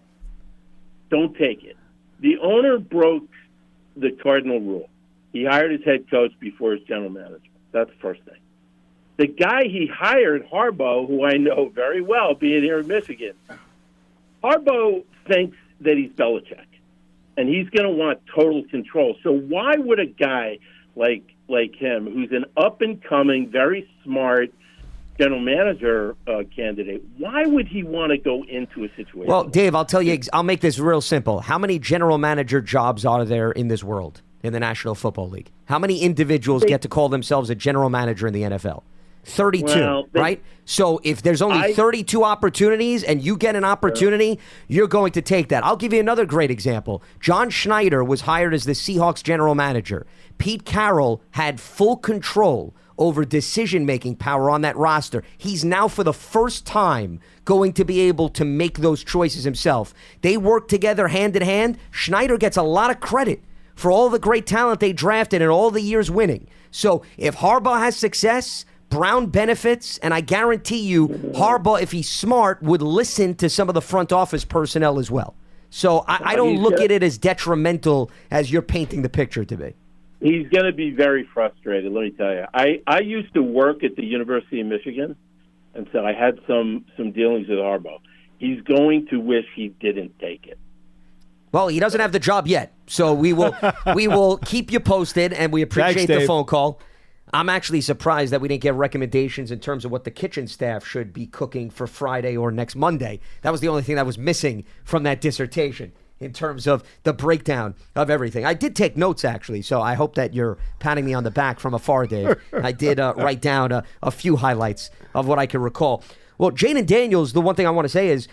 Speaker 10: Don't take it. The owner broke the cardinal rule. He hired his head coach before his general manager. That's the first thing. The guy he hired, Harbaugh, who I know very well, being here in Michigan, Harbaugh thinks that he's Belichick, and he's going to want total control. So why would a guy like him, who's an up-and-coming, very smart, general manager candidate, why would he want to go into a situation?
Speaker 7: Well, Dave, I'll tell you, I'll make this real simple. How many general manager jobs are there in this world, in the National Football League? How many individuals get to call themselves a general manager in the NFL? 32, right? So if there's only 32 opportunities and you get an opportunity, you're going to take that. I'll give you another great example. John Schneider was hired as the Seahawks general manager. Pete Carroll had full control over decision-making power on that roster. He's now, for the first time, going to be able to make those choices himself. They work together hand in hand. Schneider gets a lot of credit for all the great talent they drafted and all the years winning. So if Harbaugh has success, Brown benefits, and I guarantee you Harbaugh, if he's smart, would listen to some of the front office personnel as well. So I don't look at it as detrimental as you're painting the picture to be.
Speaker 10: He's going to be very frustrated, let me tell you. I used to work at the University of Michigan, and so I had some dealings with Harbaugh. He's going to wish he didn't take it.
Speaker 7: Well, he doesn't have the job yet, so we will keep you posted, and we appreciate the phone call. I'm actually surprised that we didn't get recommendations in terms of what the kitchen staff should be cooking for Friday or next Monday. That was the only thing that was missing from that dissertation in terms of the breakdown of everything. I did take notes, actually, so I hope that you're patting me on the back from afar, Dave. I did write down a few highlights of what I can recall. Well, Jaden Daniels, the one thing I want to say is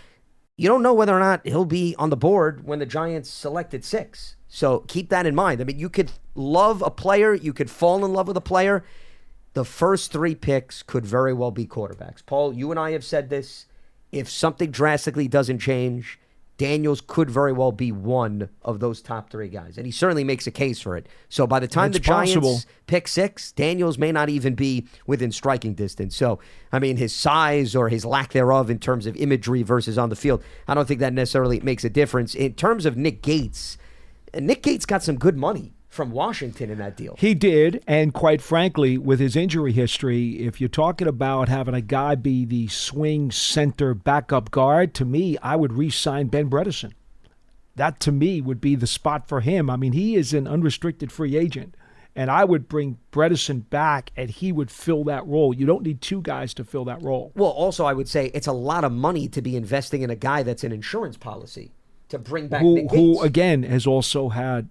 Speaker 7: you don't know whether or not he'll be on the board when the Giants selected 6. So keep that in mind. I mean, you could love a player. You could fall in love with a player. The first 3 picks could very well be quarterbacks. Paul, you and I have said this. If something drastically doesn't change, Daniels could very well be one of those top 3 guys. And he certainly makes a case for it. So by the time the Giants pick 6, Daniels may not even be within striking distance. So, I mean, his size or his lack thereof in terms of imagery versus on the field, I don't think that necessarily makes a difference. In terms of Nick Gates got some good money from Washington in that deal.
Speaker 8: He did, and quite frankly, with his injury history, if you're talking about having a guy be the swing center backup guard, to me, I would re-sign Ben Bredeson. That, to me, would be the spot for him. I mean, he is an unrestricted free agent, and I would bring Bredeson back, and he would fill that role. You don't need 2 guys to fill that role.
Speaker 7: Well, also, I would say it's a lot of money to be investing in a guy that's an insurance policy to bring back Nick Gates.
Speaker 8: Who, again, has also had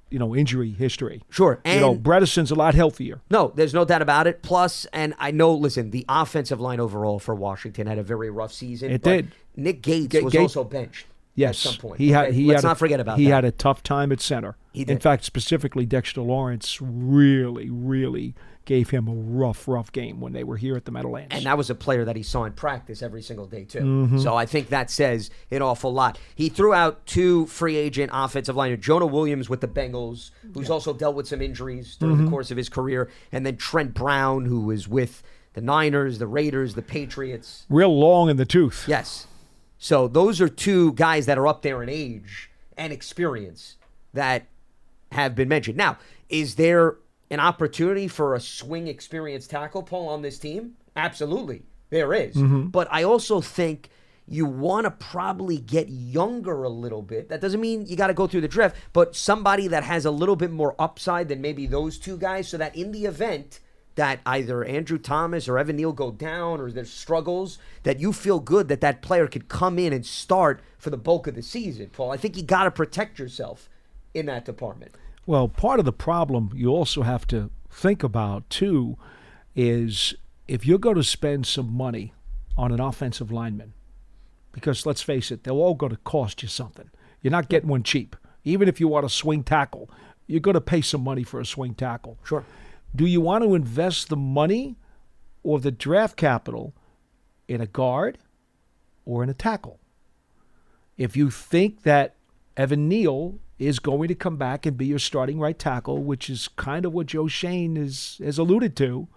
Speaker 8: injury history.
Speaker 7: Sure. And
Speaker 8: Bredeson's a lot healthier.
Speaker 7: No, there's no doubt about it. Plus, and I know, listen, the offensive line overall for Washington had a very rough season.
Speaker 8: It did.
Speaker 7: Nick Gates was also benched at some point. Let's not forget about that.
Speaker 8: He had a tough time at center.
Speaker 7: He did.
Speaker 8: In fact, specifically, Dexter Lawrence really, really gave him a rough game when they were here at the Meadowlands.
Speaker 7: And that was a player that he saw in practice every single day, too. Mm-hmm. So I think that says an awful lot. He threw out 2 free agent offensive linemen, Jonah Williams with the Bengals, who's also dealt with some injuries during the course of his career, and then Trent Brown, who was with the Niners, the Raiders, the Patriots.
Speaker 8: Real long in the tooth.
Speaker 7: Yes. So those are 2 guys that are up there in age and experience that have been mentioned. Now, is there an opportunity for a swing experienced tackle, Paul, on this team? Absolutely, there is. Mm-hmm. But I also think you want to probably get younger a little bit. That doesn't mean you got to go through the draft, but somebody that has a little bit more upside than maybe those 2 guys, so that in the event that either Andrew Thomas or Evan Neal go down or there's struggles, that you feel good that player could come in and start for the bulk of the season, Paul. I think you got to protect yourself in that department.
Speaker 8: Well, part of the problem you also have to think about, too, is if you're going to spend some money on an offensive lineman, because let's face it, they're all going to cost you something. You're not getting one cheap. Even if you want a swing tackle, you're going to pay some money for a swing tackle.
Speaker 7: Sure.
Speaker 8: Do you want to invest the money or the draft capital in a guard or in a tackle? If you think that Evan Neal is going to come back and be your starting right tackle, which is kind of what Joe Shane has alluded to,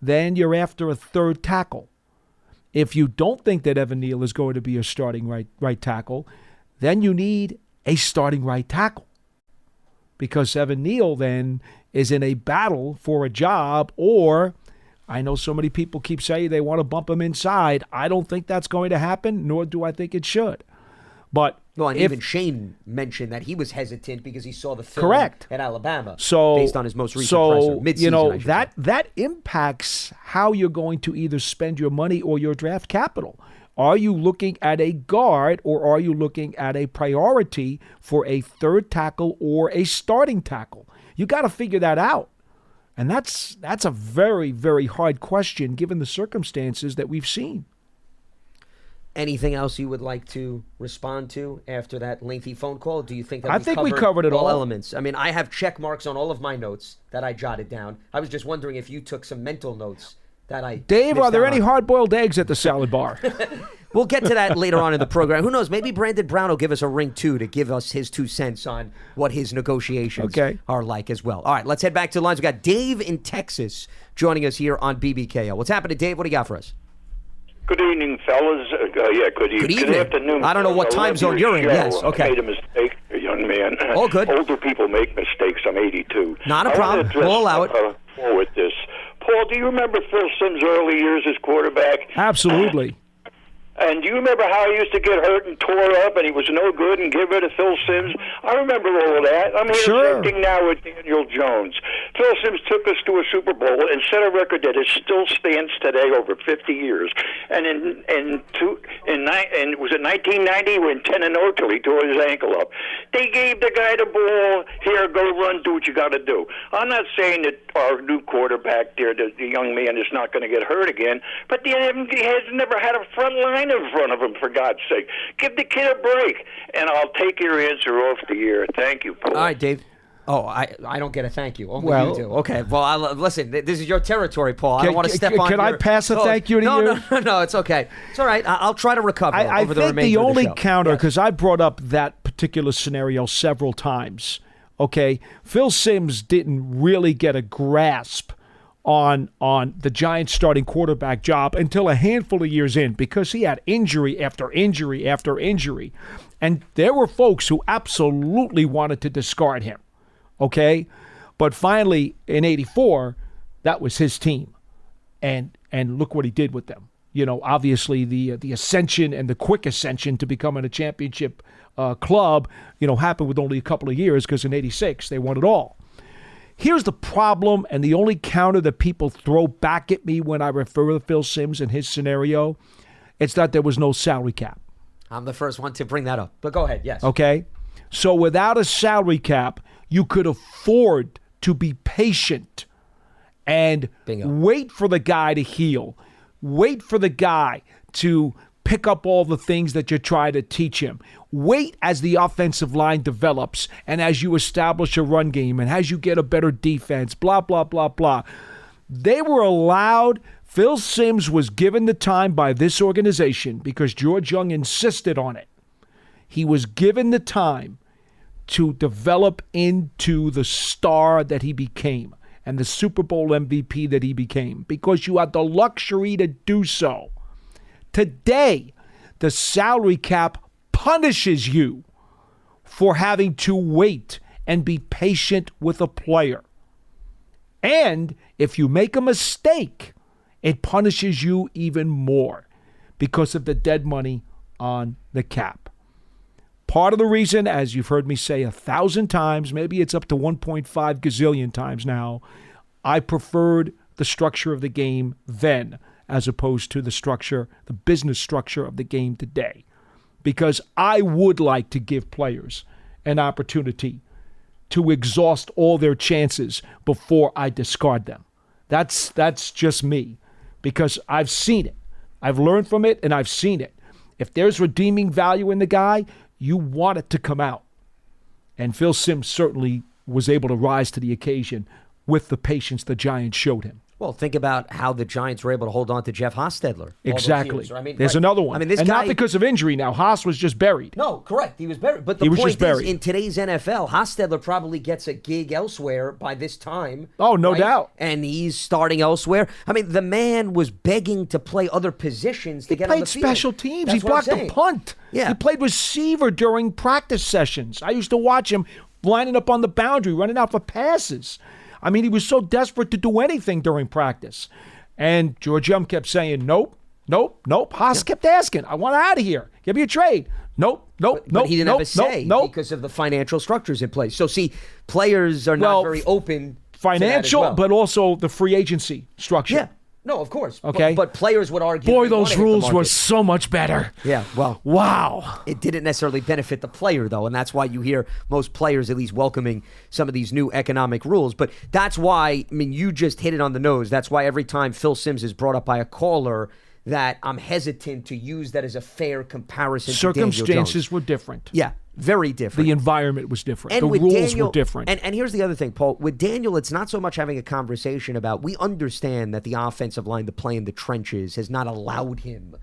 Speaker 8: then you're after a 3rd tackle. If you don't think that Evan Neal is going to be your starting right tackle, then you need a starting right tackle. Because Evan Neal then is in a battle for a job, or I know so many people keep saying they want to bump him inside. I don't think that's going to happen, nor do I think it should. But
Speaker 7: and even Shane mentioned that he was hesitant because he saw the film
Speaker 8: correct.
Speaker 7: at Alabama,
Speaker 8: so
Speaker 7: based on his most recent presser, mid-season,
Speaker 8: that impacts how you're going to either spend your money or your draft capital. Are you looking at a guard, or are you looking at a priority for a third tackle or a starting tackle? You got to figure that out. And that's a very, very hard question given the circumstances that we've seen.
Speaker 7: Anything else you would like to respond to after that lengthy phone call? Do you think that
Speaker 8: I think we covered it all
Speaker 7: elements? I mean, I have check marks on all of my notes that I jotted down. I was just wondering if you took some mental notes that I
Speaker 8: Dave, are there any hard-boiled eggs at the salad bar?
Speaker 7: We'll get to that later on in the program. Who knows? Maybe Brandon Brown will give us a ring, too, to give us his 2 cents on what his negotiations are like as well. All right, let's head back to the lines. We got Dave in Texas joining us here on BBKO. What's happening, Dave? What do you got for us?
Speaker 11: Good evening, fellas. Good evening.
Speaker 7: Good afternoon. I don't know what time zone you're in. Yes, okay.
Speaker 11: I made a mistake, young man.
Speaker 7: All good.
Speaker 11: Older people make mistakes. I'm 82.
Speaker 7: Not a problem. We'll allow it.
Speaker 11: With this. Paul, do you remember Phil Simms' early years as quarterback?
Speaker 8: Absolutely.
Speaker 11: And do you remember how he used to get hurt and tore up and he was no good and give it to Phil Simms? I remember all of that. I'm here sitting now with Daniel Jones. Phil Simms took us to a Super Bowl and set a record that still stands today over 50 years. And was it 1990? He went 10-0 till he tore his ankle up. They gave the guy the ball. Here, go run, do what you got to do. I'm not saying that our new quarterback there, the young man, is not going to get hurt again, but he has never had a front line in front of him, for God's sake. Give the kid a break, and I'll take your answer off the air. Thank you, Paul.
Speaker 7: All right, Dave. Oh, I don't get a thank you. Only you do. Okay. Well, listen, this is your territory, Paul. I don't want to step on.
Speaker 8: Can I pass a thank you to you?
Speaker 7: No, it's okay. It's all right. I'll try to recover over the remainder of the show.
Speaker 8: I think the only counter, because I brought up that particular scenario several times, okay, Phil Simms didn't really get a grasp on the Giants starting quarterback job until a handful of years in, because he had injury after injury after injury. And there were folks who absolutely wanted to discard him, okay? But finally, in 84, that was his team. And look what he did with them. You know, obviously the ascension and the quick ascension to becoming a championship club, happened with only a couple of years, because in 86, they won it all. Here's the problem, and the only counter that people throw back at me when I refer to Phil Simms and his scenario, it's that there was no salary cap.
Speaker 7: I'm the first one to bring that up, but go ahead, yes.
Speaker 8: Okay? So without a salary cap, you could afford to be patient and wait for the guy to heal. Wait for the guy to pick up all the things that you try to teach him. Wait as the offensive line develops and as you establish a run game and as you get a better defense, blah, blah, blah, blah. They were allowed. Phil Simms was given the time by this organization because George Young insisted on it. He was given the time to develop into the star that he became and the Super Bowl MVP that he became, because you had the luxury to do so. Today, the salary cap punishes you for having to wait and be patient with a player. And if you make a mistake, it punishes you even more because of the dead money on the cap. Part of the reason, as you've heard me say 1,000 times, maybe it's up to 1.5 gazillion times now, I preferred the structure of the game then, as opposed to the business structure of the game today. Because I would like to give players an opportunity to exhaust all their chances before I discard them. That's just me, because I've seen it. I've learned from it, and I've seen it. If there's redeeming value in the guy, you want it to come out. And Phil Simms certainly was able to rise to the occasion with the patience the Giants showed him.
Speaker 7: Well, think about how the Giants were able to hold on to Jeff Hostetler.
Speaker 8: Exactly. There's another one. This guy, not because of injury now. Haas was just buried.
Speaker 7: No, correct. He was buried. But the point is, in today's NFL, Hostetler probably gets a gig elsewhere by this time.
Speaker 8: Oh, no doubt.
Speaker 7: And he's starting elsewhere. I mean, the man was begging to play other positions to get on the field.
Speaker 8: He played special teams. He blocked a punt.
Speaker 7: Yeah.
Speaker 8: He played receiver during practice sessions. I used to watch him lining up on the boundary, running out for passes. I mean, he was so desperate to do anything during practice. And George Young kept saying, nope. Haas kept asking, I want out of here. Give me a trade. Nope.
Speaker 7: But he didn't have a say because of the financial structures in place. So, see, players are not very open
Speaker 8: financial,
Speaker 7: to that as well.
Speaker 8: but also the free agency structure.
Speaker 7: Yeah. No, of course.
Speaker 8: Okay.
Speaker 7: But players would argue.
Speaker 8: Boy, those rules were so much better.
Speaker 7: Yeah, well.
Speaker 8: Wow.
Speaker 7: It didn't necessarily benefit the player, though, and that's why you hear most players at least welcoming some of these new economic rules. But that's why, I mean, you just hit it on the nose. That's why every time Phil Simms is brought up by a caller, that I'm hesitant to use that as a fair comparison.
Speaker 8: Circumstances were different.
Speaker 7: Yeah, very different.
Speaker 8: The environment was different.
Speaker 7: And
Speaker 8: the rules
Speaker 7: Daniel,
Speaker 8: were different.
Speaker 7: And here's the other thing, Paul. With Daniel, it's not so much having a conversation about, we understand that the offensive line, the play in the trenches, has not allowed him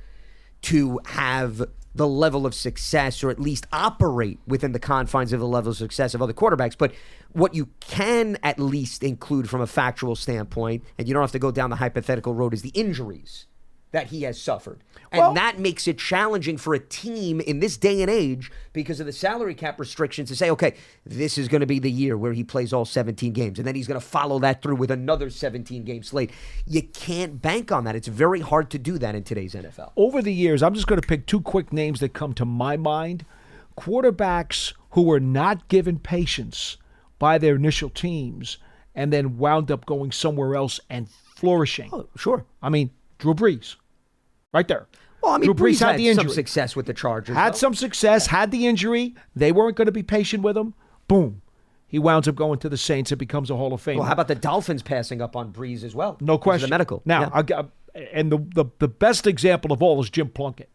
Speaker 7: to have the level of success, or at least operate within the confines of the level of success of other quarterbacks. But what you can at least include from a factual standpoint, and you don't have to go down the hypothetical road, is the injuries that he has suffered. And that makes it challenging for a team in this day and age because of the salary cap restrictions to say, okay, this is going to be the year where he plays all 17 games, and then he's going to follow that through with another 17-game slate. You can't bank on that. It's very hard to do that in today's NFL.
Speaker 8: Over the years, I'm just going to pick two quick names that come to my mind. Quarterbacks who were not given patience by their initial teams and then wound up going somewhere else and flourishing.
Speaker 7: Oh, sure.
Speaker 8: I mean, Drew Brees, right there.
Speaker 7: Well, I mean,
Speaker 8: Drew Brees had the injury.
Speaker 7: some success with the Chargers.
Speaker 8: Had some success, had the injury. They weren't going to be patient with him. Boom. He winds up going to the Saints and becomes a Hall of Famer.
Speaker 7: Well, how about the Dolphins passing up on Brees as well?
Speaker 8: No question.
Speaker 7: The medical.
Speaker 8: Now, and the best example of all is Jim Plunkett.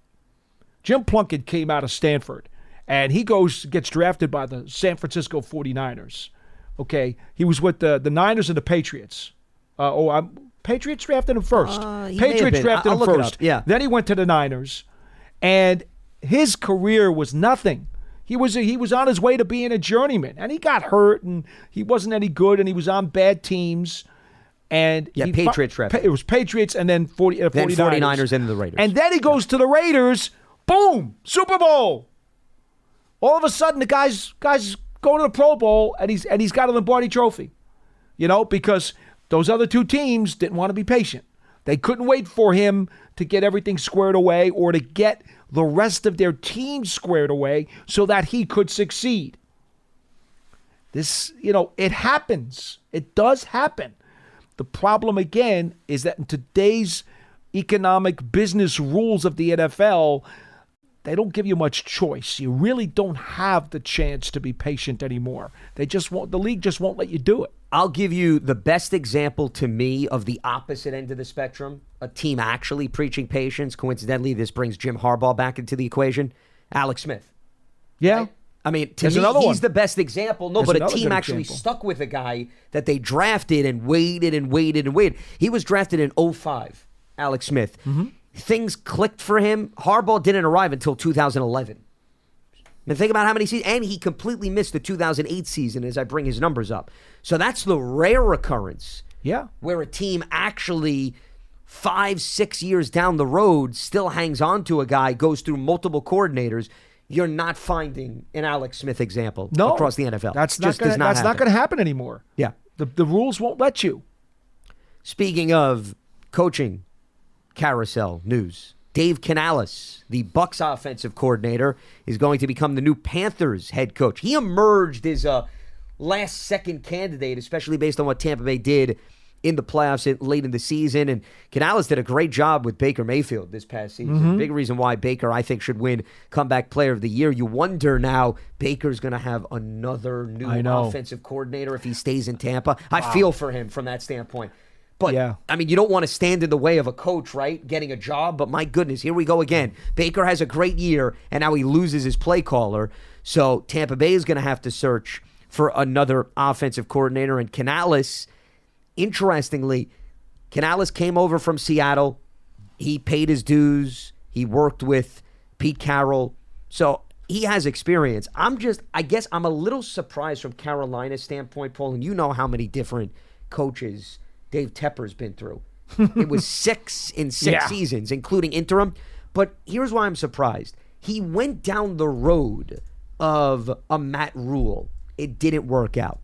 Speaker 8: Jim Plunkett came out of Stanford, and he gets drafted by the San Francisco 49ers. Okay? He was with the Niners and the Patriots. Patriots drafted him first. Patriots drafted him first.
Speaker 7: Yeah.
Speaker 8: Then he went to the Niners, and his career was nothing. He was on his way to being a journeyman, and he got hurt, and he wasn't any good, and he was on bad teams. And
Speaker 7: Patriots drafted.
Speaker 8: It was Patriots, and then
Speaker 7: 49ers and the Raiders.
Speaker 8: And then he goes to the Raiders. Boom, Super Bowl. All of a sudden, the guy's going to the Pro Bowl, and he's got a Lombardi Trophy. Because those other two teams didn't want to be patient. They couldn't wait for him to get everything squared away or to get the rest of their team squared away so that he could succeed. This, it happens. It does happen. The problem, again, is that in today's economic business rules of the NFL, they don't give you much choice. You really don't have the chance to be patient anymore. The league just won't let you do it.
Speaker 7: I'll give you the best example to me of the opposite end of the spectrum, a team actually preaching patience. Coincidentally, this brings Jim Harbaugh back into the equation. Alex Smith.
Speaker 8: Yeah.
Speaker 7: Right? I mean, to
Speaker 8: There's
Speaker 7: me, he's the best example. No,
Speaker 8: There's
Speaker 7: but a team actually stuck with a guy that they drafted and waited and waited and waited. He was drafted in 2005, Alex Smith.
Speaker 8: Mm-hmm.
Speaker 7: Things clicked for him. Harbaugh didn't arrive until 2011. And think about how many seasons. And he completely missed the 2008 season as I bring his numbers up. So that's the rare occurrence.
Speaker 8: Yeah.
Speaker 7: Where a team actually 5-6 years down the road still hangs on to a guy, goes through multiple coordinators. You're not finding an Alex Smith example across the NFL.
Speaker 8: That's not going to happen anymore.
Speaker 7: Yeah.
Speaker 8: The rules won't let you.
Speaker 7: Speaking of coaching carousel news, Dave Canales, the Bucs offensive coordinator, is going to become the new Panthers head coach. He emerged as a last-second candidate, especially based on what Tampa Bay did in the playoffs late in the season. And Canales did a great job with Baker Mayfield this past season.
Speaker 8: Mm-hmm.
Speaker 7: Big reason why Baker, I think, should win Comeback Player of the Year. You wonder now, Baker's going to have another new offensive coordinator if he stays in Tampa. I feel for him from that standpoint. But,
Speaker 8: yeah.
Speaker 7: I mean, you don't want to stand in the way of a coach, right, getting a job. But my goodness, here we go again. Baker has a great year, and now he loses his play caller. So Tampa Bay is going to have to search for another offensive coordinator. And Canales, interestingly, Canales came over from Seattle. He paid his dues. He worked with Pete Carroll. So he has experience. I guess I'm a little surprised from Carolina's standpoint, Paul, and you know how many different coaches Dave Tepper's been through. It was 6 in 6 seasons, including interim. But here's why I'm surprised. He went down the road of a Matt Rule. It didn't work out.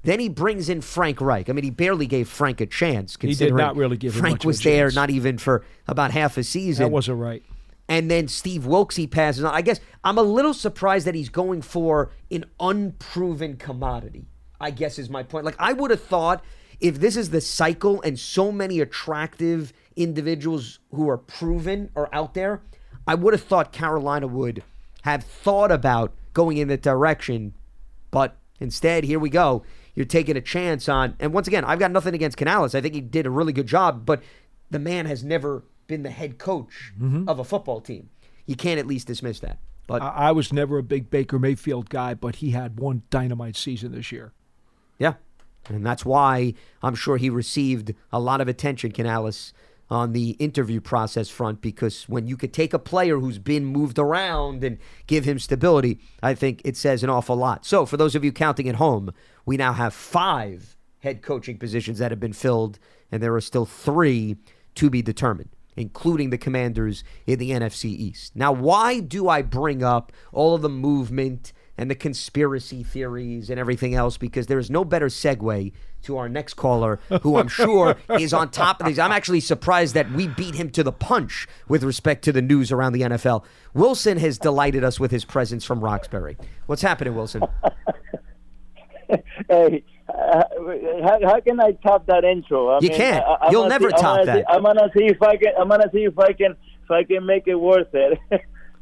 Speaker 7: Then he brings in Frank Reich. I mean, he barely gave Frank a chance.
Speaker 8: He did not really give him
Speaker 7: Frank
Speaker 8: much of a
Speaker 7: was there
Speaker 8: chance.
Speaker 7: not even for about half a season.
Speaker 8: That wasn't right.
Speaker 7: and then Steve Wilkes passes on. I guess I'm a little surprised that he's going for an unproven commodity, I guess is my point. Like, I would have thought if this is the cycle and so many attractive individuals who are proven are out there, I would have thought Carolina would have thought about going in that direction. But instead, here we go. You're taking a chance on, and once again, I've got nothing against Canales. I think he did a really good job, but the man has never been the head coach of a football team. You can't at least dismiss that. But
Speaker 8: I was never a big Baker Mayfield guy, but he had one dynamite season this year.
Speaker 7: Yeah, and that's why I'm sure he received a lot of attention, Canales, on the interview process front, because when you could take a player who's been moved around and give him stability, I think it says an awful lot. So for those of you counting at home, we now have 5 head coaching positions that have been filled, and there are still 3 to be determined, including the Commanders in the NFC East. Now, why do I bring up all of the movement and the conspiracy theories and everything else? Because there is no better segue to our next caller, who I'm sure is on top of these. I'm actually surprised that we beat him to the punch with respect to the news around the NFL. Wilson has delighted us with his presence from Roxbury. What's happening, Wilson?
Speaker 12: Hey, how can I top that intro?
Speaker 7: You can't. You'll never top that.
Speaker 12: I'm gonna see if I can make it worth it.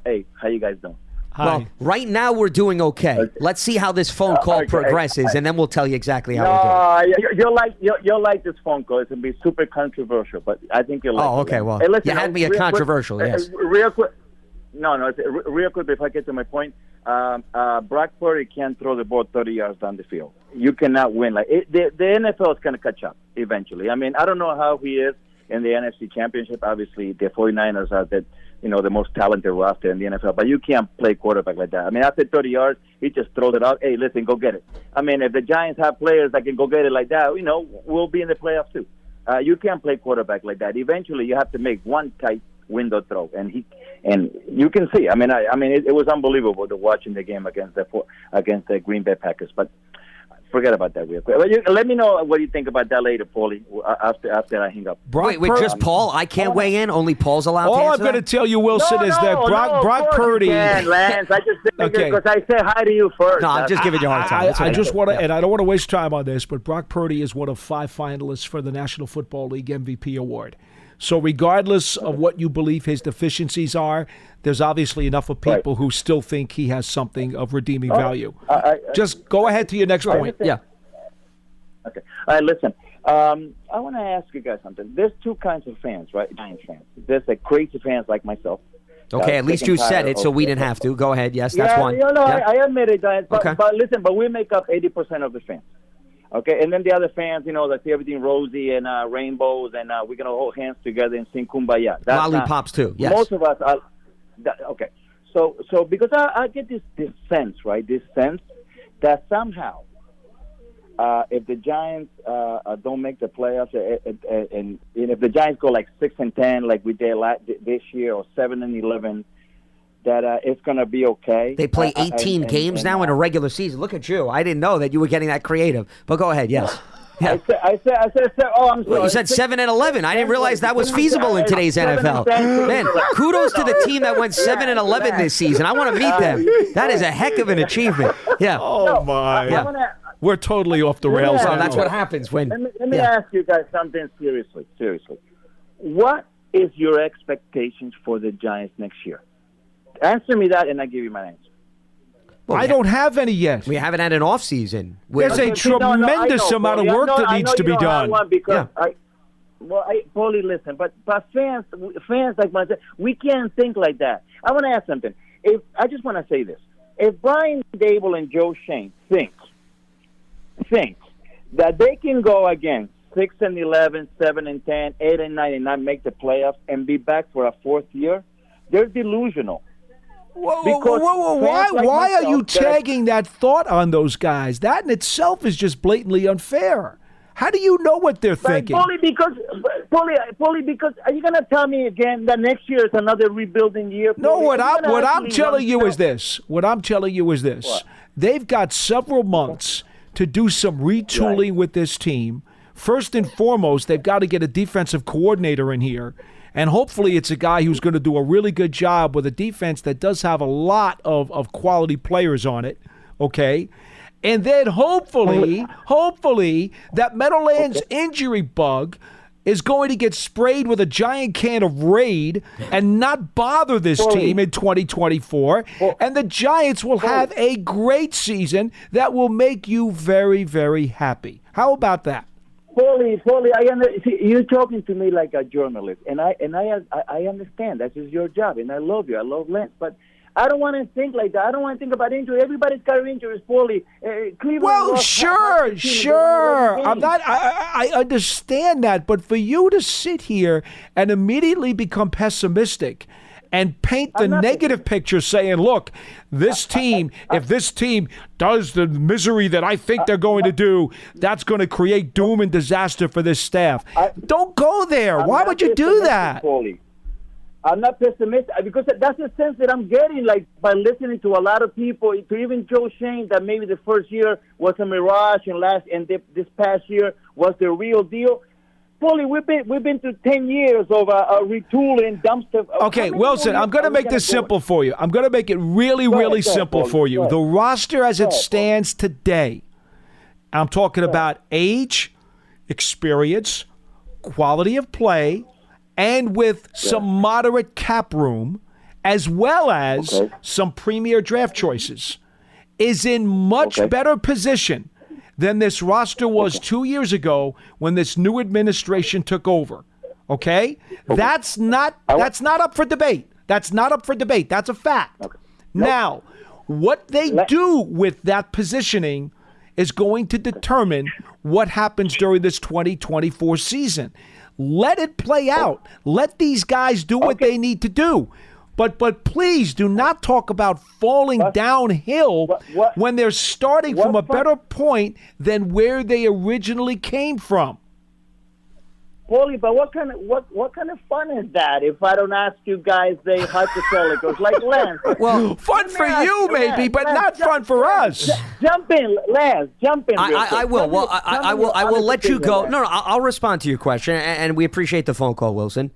Speaker 12: Hey, how you guys doing?
Speaker 8: Hi.
Speaker 7: Well, right now we're doing okay. Let's see how this phone call progresses, and then we'll tell you exactly how we're doing.
Speaker 12: You'll like this phone call. It's going to be super controversial, but I think you'll like it.
Speaker 7: Oh, okay. Well,
Speaker 12: hey, listen,
Speaker 7: you had me a controversial, yes.
Speaker 12: Real quick. No, real quick before I get to my point. Brock Purdy can't throw the ball 30 yards down the field. You cannot win. The NFL is going to catch up eventually. I mean, I don't know how he is in the NFC Championship. Obviously, the 49ers are the most talented roster in the NFL, but you can't play quarterback like that. I mean, after 30 yards, he just throws it out. Hey, listen, go get it. I mean, if the Giants have players that can go get it like that, we'll be in the playoffs too. You can't play quarterback like that. Eventually, you have to make one tight window throw, and you can see. I mean, it was unbelievable to watching the game against the Green Bay Packers, but. Forget about that real quick. Let me know what you think about that later, Paulie, after I hang up.
Speaker 7: Wait, just Paul? I can't weigh in? Only Paul's allowed to answer
Speaker 8: All I'm going to tell you, Wilson, is that Brock Purdy...
Speaker 12: Lance. I just because I said hi to you first.
Speaker 7: No, I'm just giving you a hard time.
Speaker 8: I just want to, and I don't want to waste time on this, but Brock Purdy is one of 5 finalists for the National Football League MVP award. So regardless of what you believe his deficiencies are, there's obviously enough of people who still think he has something of redeeming value. Just go ahead to your next point.
Speaker 7: Yeah.
Speaker 12: Okay. All right, listen. I want to ask you guys something. There's 2 kinds of fans, right? Giants fans. There's the crazy fans like myself.
Speaker 7: Okay, at least you said it, so we didn't have to. Go ahead. Yes, that's one.
Speaker 12: I admit it, Giants. But listen, we make up 80% of the fans. Okay, and then the other fans, that see everything rosy and rainbows, and we're going to hold hands together and sing Kumbaya.
Speaker 7: Lollipops, too, yes.
Speaker 12: Most of us are... Okay, so because I get this sense, right, this sense that somehow if the Giants don't make the playoffs, and if the Giants go like 6-10 like we did this year, or 7-11, that it's going to be okay.
Speaker 7: They play 18 games now in a regular season. Look at you. I didn't know that you were getting that creative. But go ahead, yes. Yeah.
Speaker 12: I said, oh, I'm sorry.
Speaker 7: Well, you said 7-11. I didn't realize that was feasible in today's NFL. Man, kudos to the team that went 7-11 this season. I want to meet them. That is a heck of an achievement. Yeah.
Speaker 8: Oh, my. We're totally off the rails.
Speaker 7: Well, that's what happens when...
Speaker 12: Let me ask you guys something seriously. What is your expectations for the Giants next year? Answer me that, and I'll give you my answer.
Speaker 8: Well, I don't have any yet.
Speaker 7: We haven't had an off season.
Speaker 8: There's a tremendous amount of work that needs to be done.
Speaker 12: Paulie, listen, but fans like myself, we can't think like that. I want to ask something. I just want to say this: if Brian Dable and Joe Shane think that they can go again 6-11, 7-10, 8-9, and not make the playoffs and be back for a 4th year, they're delusional.
Speaker 8: Whoa. Why are you tagging that thought on those guys? That in itself is just blatantly unfair. How do you know what they're thinking?
Speaker 12: Paulie, because are you going to tell me again that next year is another rebuilding year?
Speaker 8: No, what I'm telling you is this. What? They've got several months to do some retooling with this team. First and foremost, they've got to get a defensive coordinator in here. And hopefully it's a guy who's going to do a really good job with a defense that does have a lot of quality players on it, okay? And then hopefully that Meadowlands injury bug is going to get sprayed with a giant can of Raid and not bother this team in 2024. And the Giants will have a great season that will make you very, very happy. How about that?
Speaker 12: Foley, you're talking to me like a journalist, and I understand that is your job, and I love you. I love Lance, but I don't want to think like that. I don't want to think about injury. Everybody's got injuries, Foley. Cleveland.
Speaker 8: Well, sure. I understand that, but for you to sit here and immediately become pessimistic and paint the negative picture saying, look, this team, if this team does the misery that I think they're going to do, that's going to create doom and disaster for this staff. Don't go there. Why would you do that?
Speaker 12: Paulie. I'm not pessimistic because that's the sense that I'm getting, like, by listening to a lot of people, to even Joe Shane, that maybe the first year was a mirage and this past year was the real deal. Fully, we've been through 10 years of retooling, dumpster.
Speaker 8: Okay, Wilson, I'm going to make this simple for you. I'm going to make it really simple for you. The roster as it stands today, I'm talking about age, experience, quality of play, and with some moderate cap room, as well as some premier draft choices, is in much better position than this roster was 2 years ago when this new administration took over. Okay? That's not up for debate. That's a fact. Now, what they do with that positioning is going to determine what happens during this 2024 season. Let it play out. Let these guys do what they need to do. But please do not talk about falling downhill when they're starting from a better point than where they originally came from.
Speaker 12: Paulie, but what kind of fun is that if I don't ask you guys the hypotheticals like Lance?
Speaker 8: Well, fun for you maybe, but not fun for us.
Speaker 12: Jump in, Lance. Jump in.
Speaker 7: I will. Well, I will let you go. No, I'll respond to your question, and we appreciate the phone call, Wilson.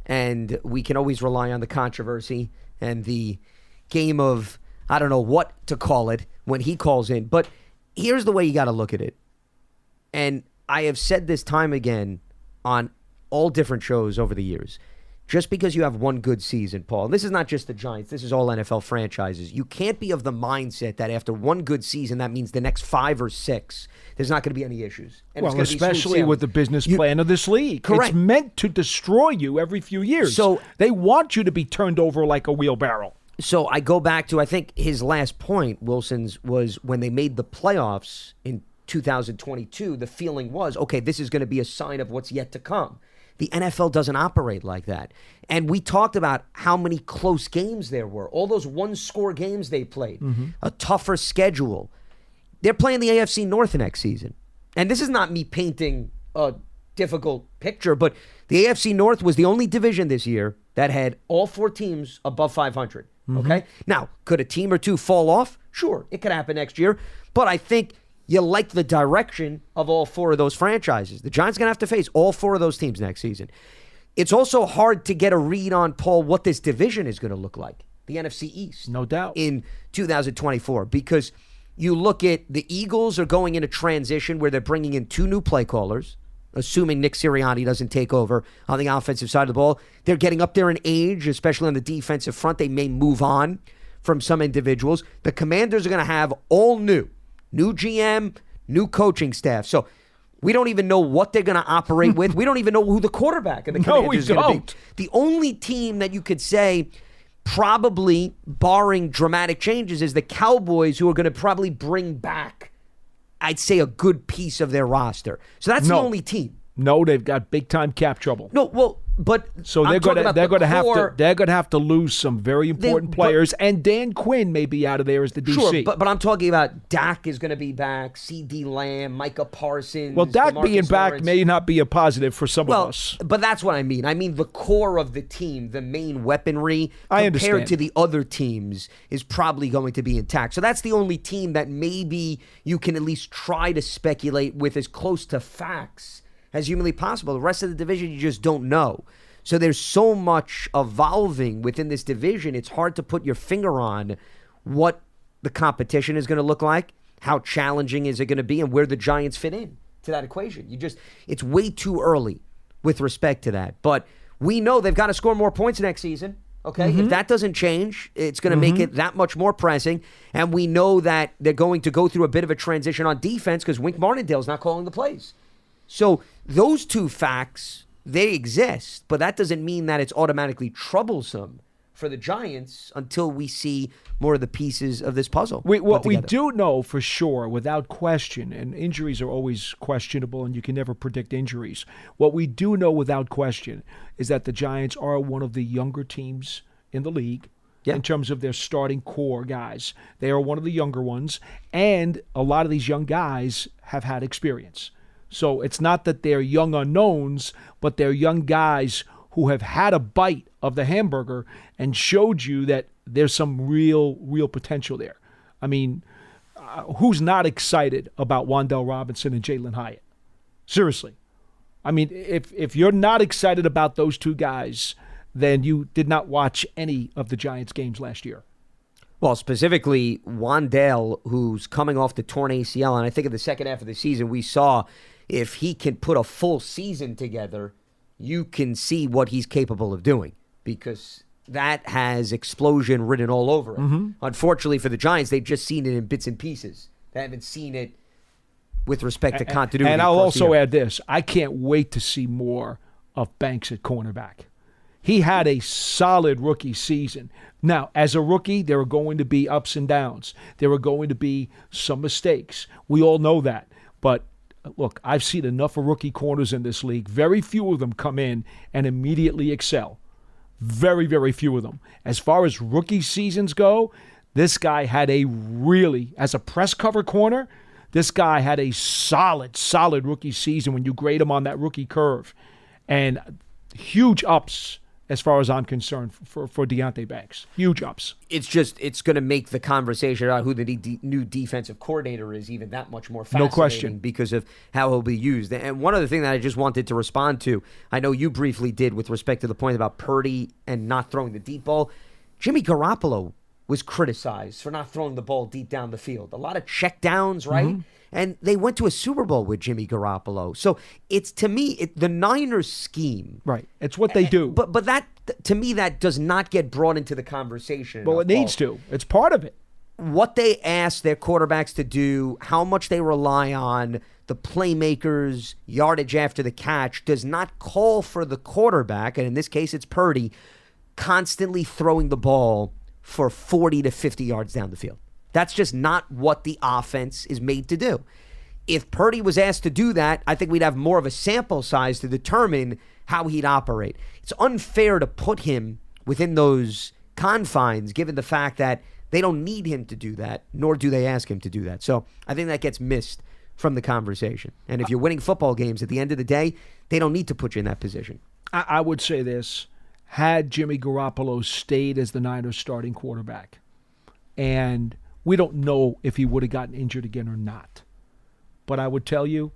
Speaker 7: And we can always rely on the controversy and the game of, I don't know what to call it when he calls in. But here's the way you got to look at it. And I have said this time again on all different shows over the years. Just because you have one good season, Paul, and this is not just the Giants, this is all NFL franchises, you can't be of the mindset that after one good season, that means the next 5 or 6, there's not going to be any issues. And
Speaker 8: well, especially with the business plan of this league.
Speaker 7: Correct.
Speaker 8: It's meant to destroy you every few years. So they want you to be turned over like a wheelbarrow.
Speaker 7: So I go back to, I think his last point, Wilson's, was when they made the playoffs in 2022, the feeling was, okay, this is going to be a sign of what's yet to come. The NFL doesn't operate like that. And we talked about how many close games there were. All those one-score games they played. A tougher schedule. They're playing the AFC North next season. And this is not me painting a difficult picture, but the AFC North was the only division this year that had all 4 teams above 500. Okay? Now, could a team or two fall off? Sure, it could happen next year. But I think you like the direction of all 4 of those franchises. The Giants are going to have to face all 4 of those teams next season. It's also hard to get a read on, Paul, what this division is going to look like, the NFC East.
Speaker 8: No doubt.
Speaker 7: In 2024, because you look at the Eagles are going in a transition where they're bringing in 2 new play callers, assuming Nick Sirianni doesn't take over on the offensive side of the ball. They're getting up there in age, especially on the defensive front. They may move on from some individuals. The Commanders are going to have all new GM, new coaching staff. So we don't even know what they're going to operate with. We don't even know who the quarterback of the Commanders is going to be. The only team that you could say probably, barring dramatic changes, is the Cowboys, who are going to probably bring back, I'd say, a good piece of their roster. So that's the only team.
Speaker 8: No, they've got big time cap trouble.
Speaker 7: No, well, but
Speaker 8: so they're going to have to lose some very important players, and Dan Quinn may be out of there as the DC.
Speaker 7: Sure, but I'm talking about Dak is going to be back, C.D. Lamb, Micah Parsons.
Speaker 8: Well, Dak being back
Speaker 7: Lawrence
Speaker 8: may not be a positive for some of us.
Speaker 7: But that's what I mean. I mean the core of the team, the main weaponry,
Speaker 8: I
Speaker 7: compared
Speaker 8: understand.
Speaker 7: to the other teams, is probably going to be intact. So that's the only team that maybe you can at least try to speculate with as close to facts as humanly possible. The rest of the division, you just don't know. So there's so much evolving within this division. It's hard to put your finger on what the competition is going to look like, how challenging is it going to be, and where the Giants fit in to that equation. It's way too early with respect to that. But we know they've got to score more points next season. Okay, if that doesn't change, it's going to make it that much more pressing. And we know that they're going to go through a bit of a transition on defense because Wink Martindale's not calling the plays. So those two facts, they exist, but that doesn't mean that it's automatically troublesome for the Giants until we see more of the pieces of this puzzle.
Speaker 8: What we do know for sure, without question, and injuries are always questionable and you can never predict injuries. What we do know without question is that the Giants are one of the younger teams in the league in terms of their starting core guys. They are one of the younger ones, and a lot of these young guys have had experience. So it's not that they're young unknowns, but they're young guys who have had a bite of the hamburger and showed you that there's some real potential there. I mean, who's not excited about Wan'Dale Robinson and Jalen Hyatt? Seriously. I mean, if you're not excited about those two guys, then you did not watch any of the Giants games last year.
Speaker 7: Well, specifically, Wan'Dale, who's coming off the torn ACL, and I think in the second half of the season we saw if he can put a full season together, you can see what he's capable of doing because that has explosion written all over it. Unfortunately for the Giants, they've just seen it in bits and pieces. They haven't seen it with respect to continuity.
Speaker 8: And I'll also add this. I can't wait to see more of Banks at cornerback. He had a solid rookie season. Now, as a rookie, there are going to be ups and downs. There are going to be some mistakes. We all know that. But look, I've seen enough of rookie corners in this league. Very few of them come in and immediately excel. Very, very few of them. As far as rookie seasons go, this guy had as a press cover corner, this guy had a solid rookie season when you grade him on that rookie curve. And huge ups as far as I'm concerned for Deonte Banks. Huge ups.
Speaker 7: It's going to make the conversation about who the new defensive coordinator is even that much more fascinating.
Speaker 8: No question.
Speaker 7: Because of how he'll be used. And one other thing that I just wanted to respond to, I know you briefly did with respect to the point about Purdy and not throwing the deep ball. Jimmy Garoppolo was criticized for not throwing the ball deep down the field. A lot of check downs, right? And they went to a Super Bowl with Jimmy Garoppolo. So it's, to me, the Niners scheme.
Speaker 8: Right. It's what they do.
Speaker 7: But that, to me, that does not get brought into the conversation.
Speaker 8: Well, it needs to. It's part of it.
Speaker 7: What they ask their quarterbacks to do, how much they rely on the playmakers, yardage after the catch, does not call for the quarterback, and in this case it's Purdy, constantly throwing the ball for 40 to 50 yards down the field. That's just not what the offense is made to do. If Purdy was asked to do that, I think we'd have more of a sample size to determine how he'd operate. It's unfair to put him within those confines, given the fact that they don't need him to do that, nor do they ask him to do that. So I think that gets missed from the conversation. And if you're winning football games, at the end of the day, they don't need to put you in that position.
Speaker 8: I would say this. Had Jimmy Garoppolo stayed as the Niners starting quarterback, and we don't know if he would have gotten injured again or not. But I would tell you,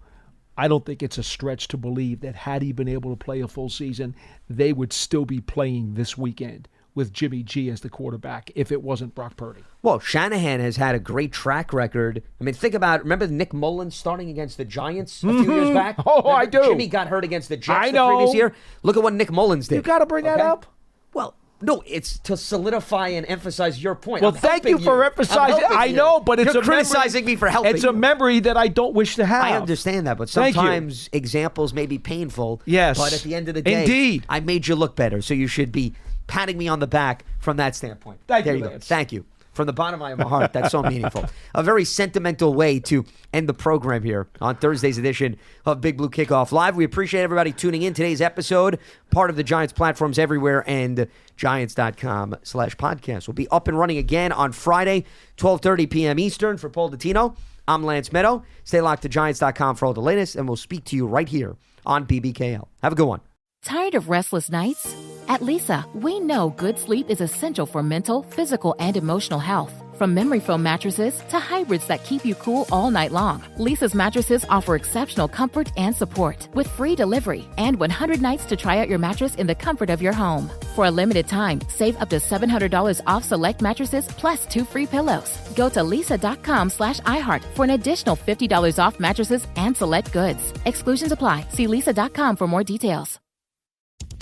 Speaker 8: I don't think it's a stretch to believe that had he been able to play a full season, they would still be playing this weekend with Jimmy G as the quarterback if it wasn't Brock Purdy.
Speaker 7: Well, Shanahan has had a great track record. I mean, remember Nick Mullins starting against the Giants a few years back?
Speaker 8: Oh,
Speaker 7: remember
Speaker 8: I do.
Speaker 7: Jimmy got hurt against the Jets the previous year. Look at what Nick Mullins did.
Speaker 8: You got to bring that up.
Speaker 7: Well, no, it's to solidify and emphasize your point.
Speaker 8: Well, thank you for emphasizing. I know, but it's
Speaker 7: You're criticizing me for helping.
Speaker 8: It's a memory that I don't wish to have.
Speaker 7: I understand that, but sometimes examples may be painful.
Speaker 8: Yes.
Speaker 7: But at the end of the day,
Speaker 8: indeed,
Speaker 7: I made you look better, so you should be patting me on the back from that standpoint.
Speaker 8: Thank
Speaker 7: there
Speaker 8: you,
Speaker 7: you
Speaker 8: Lance.
Speaker 7: go. Thank you. From the bottom of my heart, that's so meaningful. A very sentimental way to end the program here on Thursday's edition of Big Blue Kickoff Live. We appreciate everybody tuning in. Today's episode, part of the Giants platforms everywhere and Giants.com/podcast. We'll be up and running again on Friday, 12:30 p.m. Eastern. For Paul Dottino, I'm Lance Meadow. Stay locked to Giants.com for all the latest, and we'll speak to you right here on BBKL. Have a good one.
Speaker 13: Tired of restless nights? At Lisa, we know good sleep is essential for mental, physical, and emotional health. From memory foam mattresses to hybrids that keep you cool all night long, Leesa's mattresses offer exceptional comfort and support with free delivery and 100 nights to try out your mattress in the comfort of your home. For a limited time, save up to $700 off select mattresses plus 2 free pillows. Go to lisa.com/iHeart for an additional $50 off mattresses and select goods. Exclusions apply. See lisa.com for more details.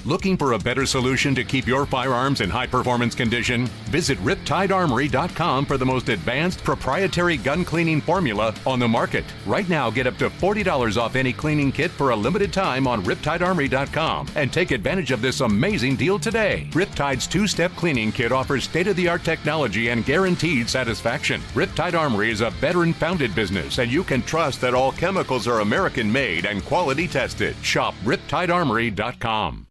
Speaker 14: Looking for a better solution to keep your firearms in high-performance condition? Visit RiptideArmory.com for the most advanced proprietary gun cleaning formula on the market. Right now, get up to $40 off any cleaning kit for a limited time on RiptideArmory.com and take advantage of this amazing deal today. Riptide's 2-step cleaning kit offers state-of-the-art technology and guaranteed satisfaction. Riptide Armory is a veteran-founded business, and you can trust that all chemicals are American-made and quality tested. Shop RiptideArmory.com.